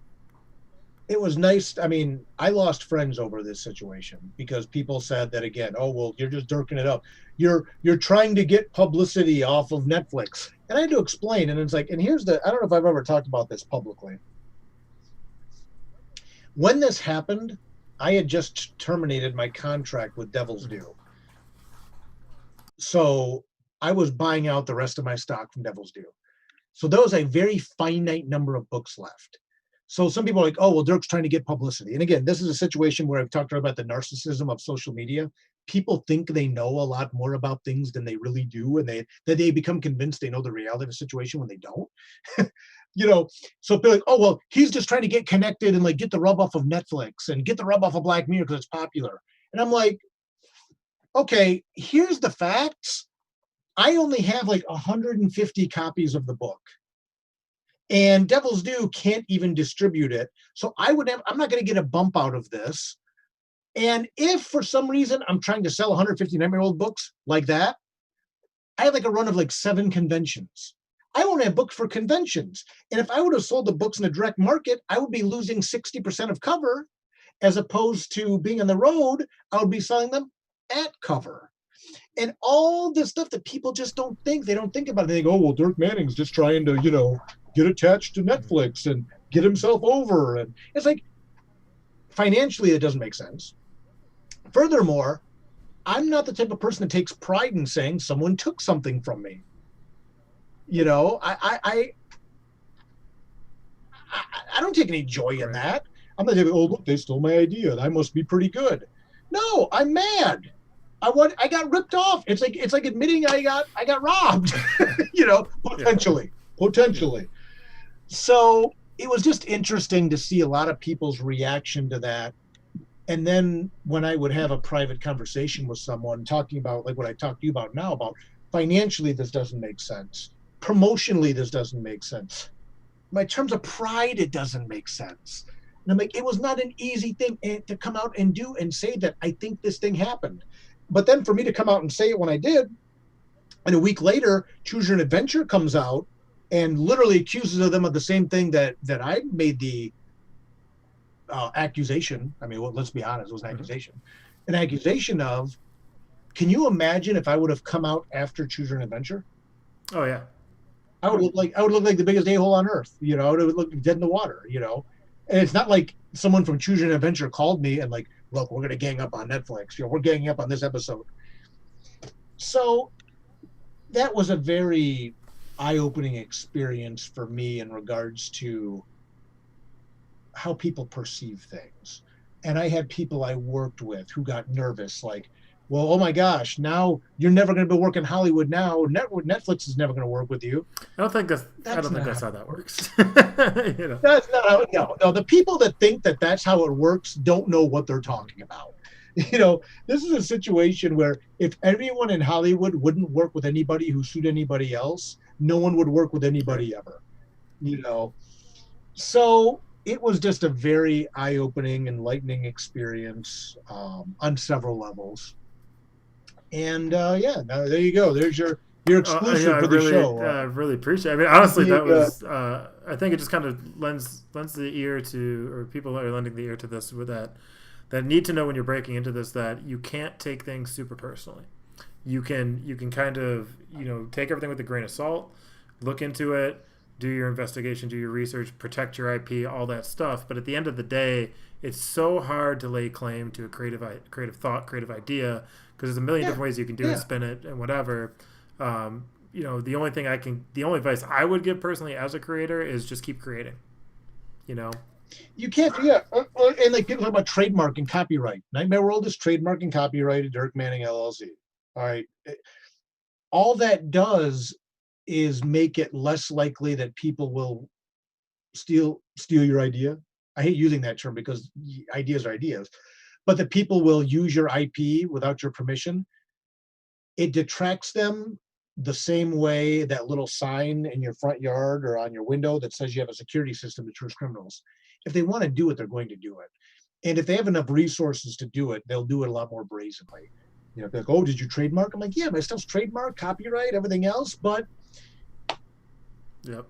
it was nice. I mean, I lost friends over this situation because people said that again. Oh, well, you're just dirking it up. You're trying to get publicity off of Netflix. And I had to explain, and it's like, and here's I don't know if I've ever talked about this publicly. When this happened, I had just terminated my contract with Devil's Due. So I was buying out the rest of my stock from Devil's Due. So there was a very finite number of books left. So some people are like, oh, well, Dirk's trying to get publicity. And again, this is a situation where I've talked about the narcissism of social media. People think they know a lot more about things than they really do, and that they become convinced they know the reality of a situation when they don't. So people are like, oh, well, he's just trying to get connected and like get the rub off of Netflix and get the rub off of Black Mirror because it's popular. And I'm like, okay, here's the facts. I only have like 150 copies of the book. And Devil's Due can't even distribute it. So I'm not going to get a bump out of this. And if for some reason I'm trying to sell 150 nine-year-old books like that, I have like a run of like 7 conventions. I only have books for conventions. And if I would have sold the books in the direct market, I would be losing 60% of cover, as opposed to being on the road, I would be selling them at cover. And all this stuff that people just don't think, they don't think about it. They go, oh, well, Dirk Manning's just trying to, get attached to Netflix and get himself over. And it's like, financially, it doesn't make sense. Furthermore, I'm not the type of person that takes pride in saying someone took something from me. I don't take any joy in that. I'm not saying, oh, look, they stole my idea. I must be pretty good. No, I'm mad. I got ripped off. It's like admitting I got robbed. Potentially. So it was just interesting to see a lot of people's reaction to that. And then when I would have a private conversation with someone talking about like what I talked to you about now, about financially, this doesn't make sense. Promotionally, this doesn't make sense. In terms of pride, it doesn't make sense. And I'm like, it was not an easy thing to come out and do and say that I think this thing happened. But then for me to come out and say it when I did, and a week later, Choose Your Own Adventure comes out and literally accuses them of the same thing that I made the accusation. I mean, let's be honest, it was an accusation. An accusation of, can you imagine if I would have come out after Choose Your Own Adventure? Oh, yeah. I would look like the biggest a-hole on earth, I would look dead in the water, And it's not like someone from Choose Your Own Adventure called me and like, look, we're going to gang up on Netflix. We're ganging up on this episode. So that was a very eye-opening experience for me in regards to how people perceive things. And I had people I worked with who got nervous, like, well, oh my gosh, now you're never going to be working Hollywood now. Netflix is never going to work with you. I don't think that's how that works. That's not how. No. The people that think that that's how it works don't know what they're talking about. This is a situation where if everyone in Hollywood wouldn't work with anybody who sued anybody else, no one would work with anybody ever. So it was just a very eye-opening, enlightening experience on several levels. And now there you go. There's your You're exclusive for the show. I really appreciate it. I mean, honestly, being, that was, I think it just kind of lends the ear to, or people are lending the ear to this with that need to know when you're breaking into this, that you can't take things super personally. You can kind of, take everything with a grain of salt, look into it, do your investigation, do your research, protect your IP, all that stuff. But at the end of the day, it's so hard to lay claim to a creative thought, creative idea, because there's a million different ways you can do it, spin it, and whatever. The only advice I would give personally as a creator is just keep creating. You can't, and like people talk about trademark and copyright. Nightmare World is trademark and copyrighted Dirk Manning LLC. All right. All that does is make it less likely that people will steal your idea. I hate using that term because ideas are ideas, but that people will use your IP without your permission. It detracts them the same way that little sign in your front yard or on your window that says you have a security system that deters criminals. If they want to do it, they're going to do it. And if they have enough resources to do it, they'll do it a lot more brazenly. They're like, oh, did you trademark? I'm like, yeah, my stuff's trademark, copyright, everything else. But, yep.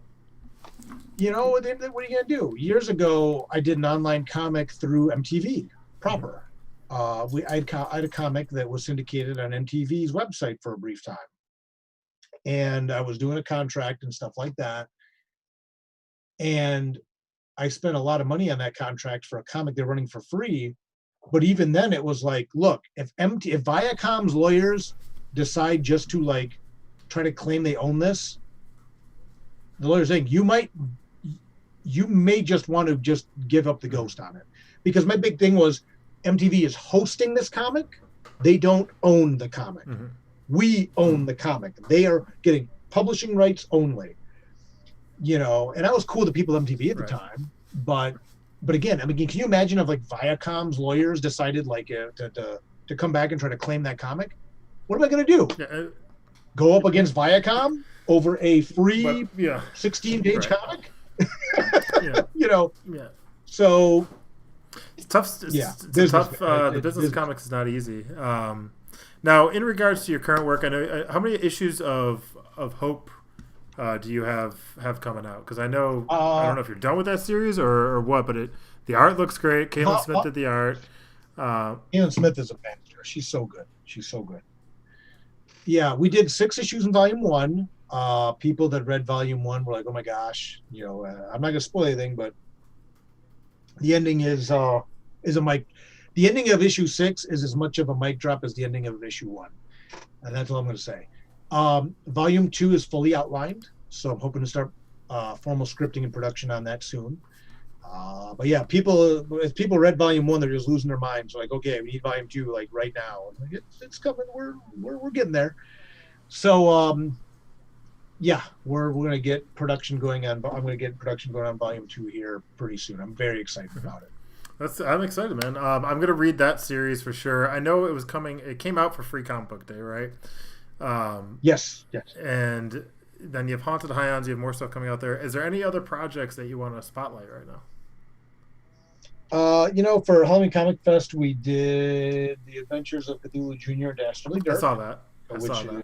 What are you going to do? Years ago, I did an online comic through MTV proper. I had a comic that was syndicated on MTV's website for a brief time. And I was doing a contract and stuff like that. And I spent a lot of money on that contract for a comic they're running for free. But even then it was like, look, if Viacom's lawyers decide just to try to claim they own this, the lawyer's saying you may just want to just give up the ghost on it. Because my big thing was MTV is hosting this comic. They don't own the comic. Mm-hmm. We own the comic. They are getting publishing rights only. And that was cool to people at MTV at the time. But again, can you imagine if Viacom's lawyers decided to come back and try to claim that comic? What am I going to do? Yeah, go up against Viacom over a free 16-page comic? Yeah. So it's tough. It's tough. The business of comics is not easy. Now, in regards to your current work, I know how many issues of Hope do you have coming out? Because I know I don't know if you're done with that series or what, but the art looks great. Caitlin Smith did the art. Caitlin Smith is a master. She's so good. Yeah, we did 6 issues in Volume 1. People that read Volume 1 were like, "Oh my gosh!" I'm not gonna spoil anything, but the ending is a mic. The ending of issue 6 is as much of a mic drop as the ending of issue 1, and that's all I'm going to say. Volume 2 is fully outlined, so I'm hoping to start formal scripting and production on that soon. But yeah, if people read Volume 1, they're just losing their minds. Like, okay, we need Volume 2 right now. It's coming. We're getting there. So yeah, we're going to get production going on. I'm going to get production going on Volume 2 here pretty soon. I'm very excited about it. I'm excited, man. I'm going to read that series for sure. I know it was coming. It came out for Free Comic Book Day, right? Yes. And then you have Haunted High Ons. You have more stuff coming out there. Is there any other projects that you want to spotlight right now? For Halloween Comic Fest, we did The Adventures of Cthulhu Jr. and Dastardly Dirk. I saw that. Which is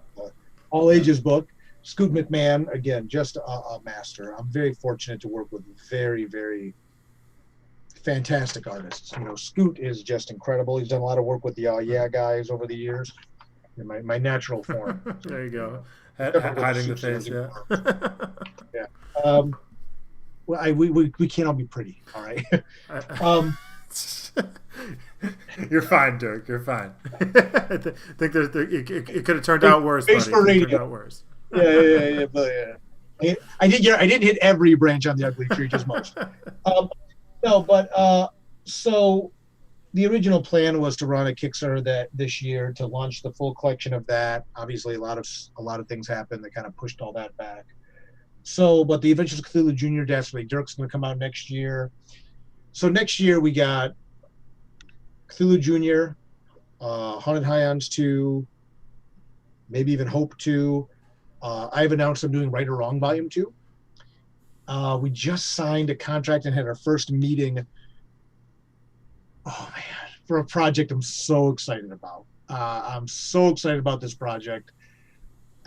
all ages book. Scoot McMahon, again, just a master. I'm very fortunate to work with very, very fantastic artists. Scoot is just incredible. He's done a lot of work with the guys over the years. In my natural form. There you go. Hiding the face, yeah. Well, we can't all be pretty, all right? You're fine, Dirk. You're fine. I think it could have turned out worse. Face for radio. Turned out worse. Yeah. But yeah. I didn't hit every branch on the ugly tree, just most. No, but so the original plan was to run a Kickstarter this year to launch the full collection of that. Obviously, a lot of things happened that kind of pushed all that back. So, but the Adventures of Cthulhu Jr. Dastardly Dirk's going to come out next year. So next year we got Cthulhu Jr., Haunted High Ons 2, maybe even Hope 2. I've announced I'm doing Right or Wrong Volume 2. We just signed a contract and had our first meeting. Oh man, for a project I'm so excited about. I'm so excited about this project.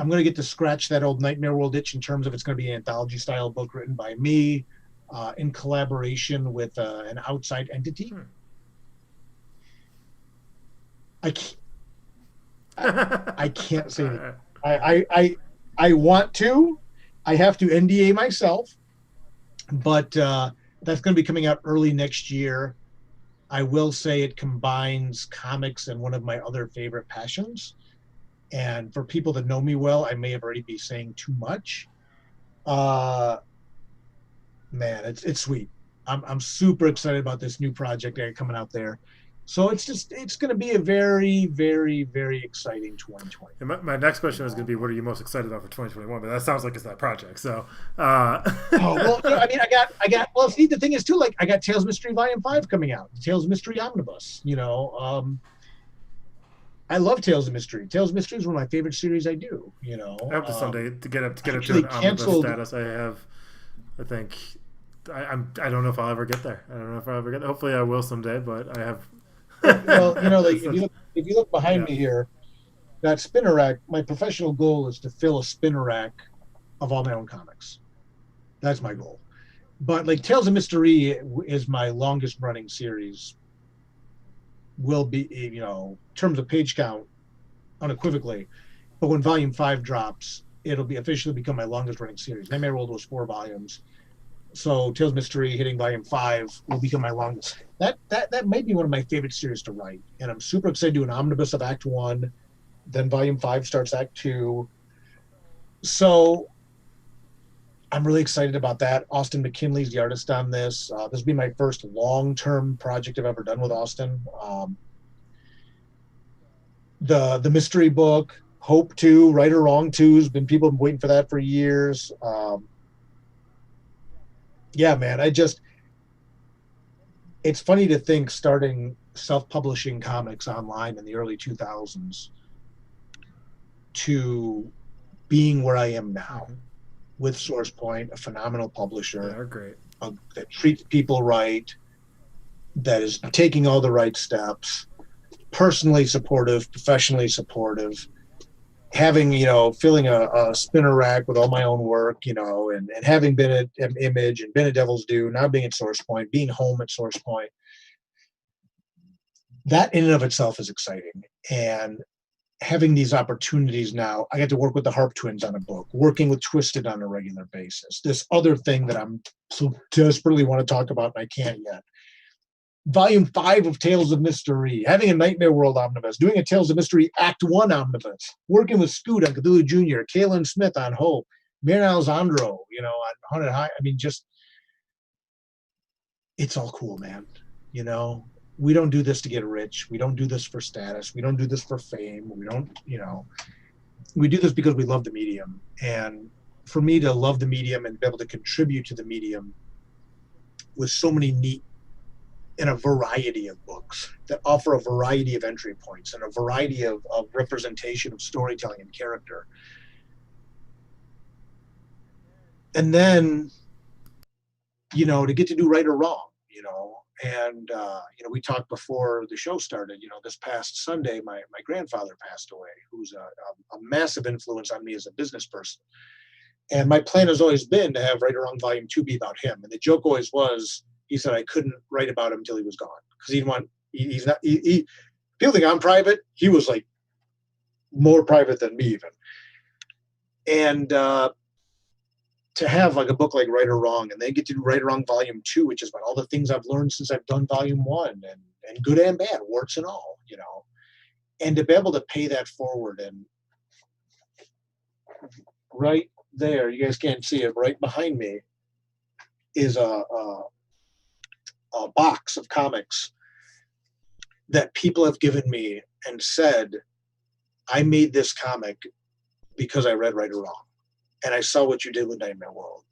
I'm going to get to scratch that old Nightmare World itch in terms of it's going to be an anthology style book written by me in collaboration with an outside entity. I can't say that. I want to. I have to NDA myself, but that's going to be coming out early next year. I will say it combines comics and one of my other favorite passions. And for people that know me well, I may have already be saying too much. Man, it's sweet. I'm super excited about this new project coming out there. So it's going to be a very, very, very exciting 2020. And my next question was going to be, what are you most excited about for 2021? But that sounds like it's that project. So, oh well, I mean, I got. Well, see, the thing is too, like I got Tales of Mystery Volume 5 coming out, Tales of Mystery Omnibus. I love Tales of Mystery. Tales of Mystery is one of my favorite series I do. I hope to someday to get it to an omnibus status. I think. I don't know if I'll ever get there. I don't know if I'll ever get there. Hopefully I will someday, but I have. Well, like if you look behind me here, that spinner rack, my professional goal is to fill a spinner rack of all my own comics. That's my goal. But like Tales of Mystery is my longest running series. Will be, in terms of page count, unequivocally. But when Volume 5 drops, it'll be officially become my longest running series. Nightmare World was 4 volumes. So Tales of Mystery hitting Volume 5 will become my longest. That might be one of my favorite series to write. And I'm super excited to do an omnibus of Act 1. Then Volume 5 starts Act 2. So I'm really excited about that. Austin McKinley's the artist on this. This will be my first long-term project I've ever done with Austin. The mystery book, Hope 2, Right or Wrong 2, has been people have been waiting for that for years. Yeah, man, it's funny to think starting self-publishing comics online in the early 2000s to being where I am now with SourcePoint, a phenomenal publisher. They're great. That treats people right, that is taking all the right steps, personally supportive, professionally supportive, having, filling a spinner rack with all my own work, and having been at Image and been at Devil's Due, now being at SourcePoint, being home at SourcePoint, that in and of itself is exciting. And having these opportunities now, I get to work with the Harp Twins on a book, working with Twisted on a regular basis. This other thing that I'm so desperately want to talk about and I can't yet. Volume 5 of Tales of Mystery, having a Nightmare World omnibus, doing a Tales of Mystery Act 1 omnibus, working with Scoot on Cthulhu Jr., Kalen Smith on Hope, Mir Alessandro, on Haunted High. I mean, just, it's all cool, man. We don't do this to get rich. We don't do this for status. We don't do this for fame. We don't, we do this because we love the medium. And for me to love the medium and be able to contribute to the medium with so many neat in a variety of books that offer a variety of entry points and a variety of representation of storytelling and character. And then, to get to do Right or Wrong, and, we talked before the show started, this past Sunday, my grandfather passed away, who's a massive influence on me as a business person. And my plan has always been to have Right or Wrong Volume 2 be about him. And the joke always was, he said I couldn't write about him until he was gone because people think I'm private. He was like more private than me even. And to have like a book like Right or Wrong, and then get to do Right or Wrong Volume 2, which is about all the things I've learned since I've done Volume 1 and good and bad, warts and all, and to be able to pay that forward. And right there, you guys can't see it, right behind me is a box of comics that people have given me and said, I made this comic because I read Right or Wrong. And I saw what you did with Nightmare World.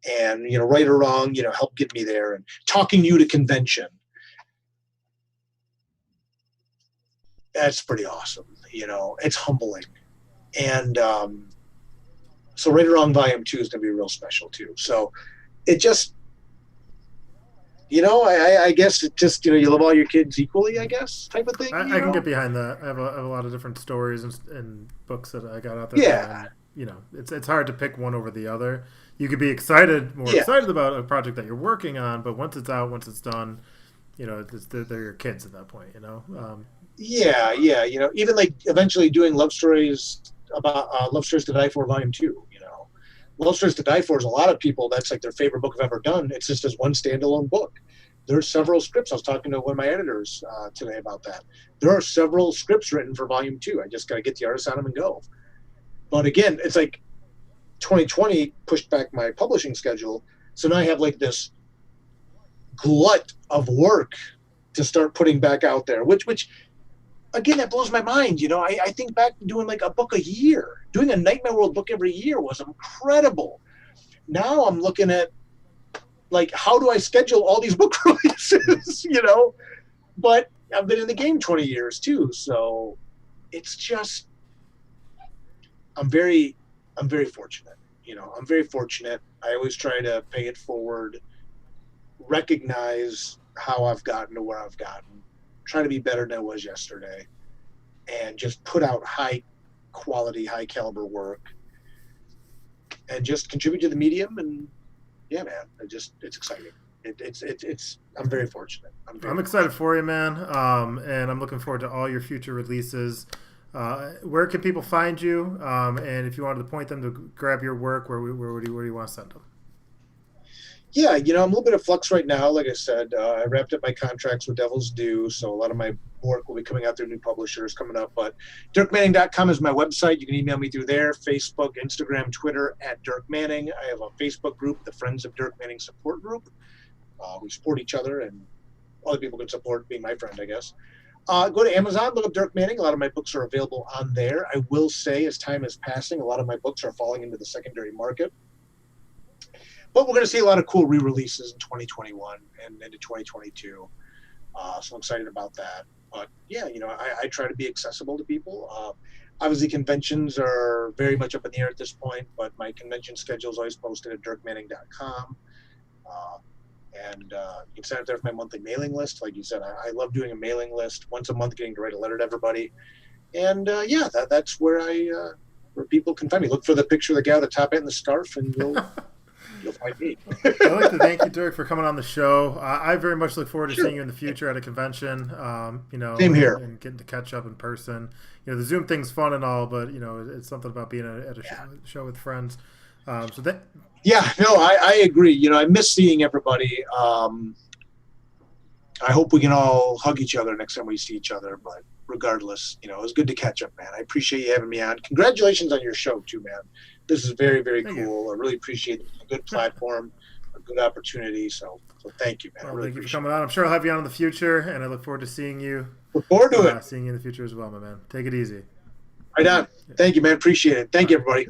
And, Right or Wrong, helped get me there. And talking you to convention. That's pretty awesome. It's humbling. And so Right or Wrong Volume 2 is going to be real special too. So it just, I guess it just, you love all your kids equally, I guess, type of thing. I can get behind that. I have a lot of different stories and books that I got out there. Yeah. It's hard to pick one over the other. You could be excited about a project that you're working on, but once it's out, once it's done, they're your kids at that point, Yeah. Even like eventually doing Love Stories to Die For Volume 2, Love Stories to Die For is a lot of people, that's like their favorite book I've ever done. It's just as one standalone book. There are several scripts. I was talking to one of my editors today about that. There are several scripts written for Volume 2. I just got to get the artists on them and go. But again, it's like 2020 pushed back my publishing schedule. So now I have like this glut of work to start putting back out there, which again, that blows my mind. I think back to doing like a book a year. Doing a Nightmare World book every year was incredible. Now I'm looking at, like, how do I schedule all these book releases, But I've been in the game 20 years too. So it's just, I'm very fortunate. I'm very fortunate. I always try to pay it forward, recognize how I've gotten to where I've gotten, try to be better than I was yesterday, and just put out high quality, high caliber work, and just contribute to the medium. And yeah, man, it's exciting. I'm very fortunate. I'm excited for you, man. And I'm looking forward to all your future releases. Where can people find you? And if you wanted to point them to grab your work, where do you want to send them? Yeah, I'm a little bit of flux right now. Like I said, I wrapped up my contracts with Devil's Due, so a lot of my work will be coming out through new publishers coming up. But DirkManning.com is my website. You can email me through there, Facebook, Instagram, Twitter, @Dirk Manning. I have a Facebook group, the Friends of Dirk Manning Support Group. We support each other, and other people can support being my friend, I guess. Go to Amazon, look up Dirk Manning. A lot of my books are available on there. I will say, as time is passing, a lot of my books are falling into the secondary market. But we're going to see a lot of cool re-releases in 2021 and into 2022. So I'm excited about that. But yeah, I try to be accessible to people. Obviously, conventions are very much up in the air at this point, but my convention schedule is always posted at dirkmanning.com. And you can sign up there for my monthly mailing list. Like you said, I love doing a mailing list once a month, getting to write a letter to everybody. And that's where where people can find me. Look for the picture of the guy with the top hat and the scarf, and you'll find me. I'd like to thank you, Dirk, for coming on the show. I very much look forward to seeing you in the future at a convention. Same here. And getting to catch up in person. The Zoom thing's fun and all, but it's something about being at a show with friends. I agree. I miss seeing everybody. I hope we can all hug each other next time we see each other. But regardless, it was good to catch up, man. I appreciate you having me on. Congratulations on your show too, man. This is very, very cool. I really appreciate a good platform, a good opportunity. So thank you, man. Well, thank you for coming on. I'm sure I'll have you on in the future, and I look forward to seeing you. Look forward to it. Seeing you in the future as well, my man. Take it easy. Right on. Thank you, man. Appreciate it. Thank you, everybody.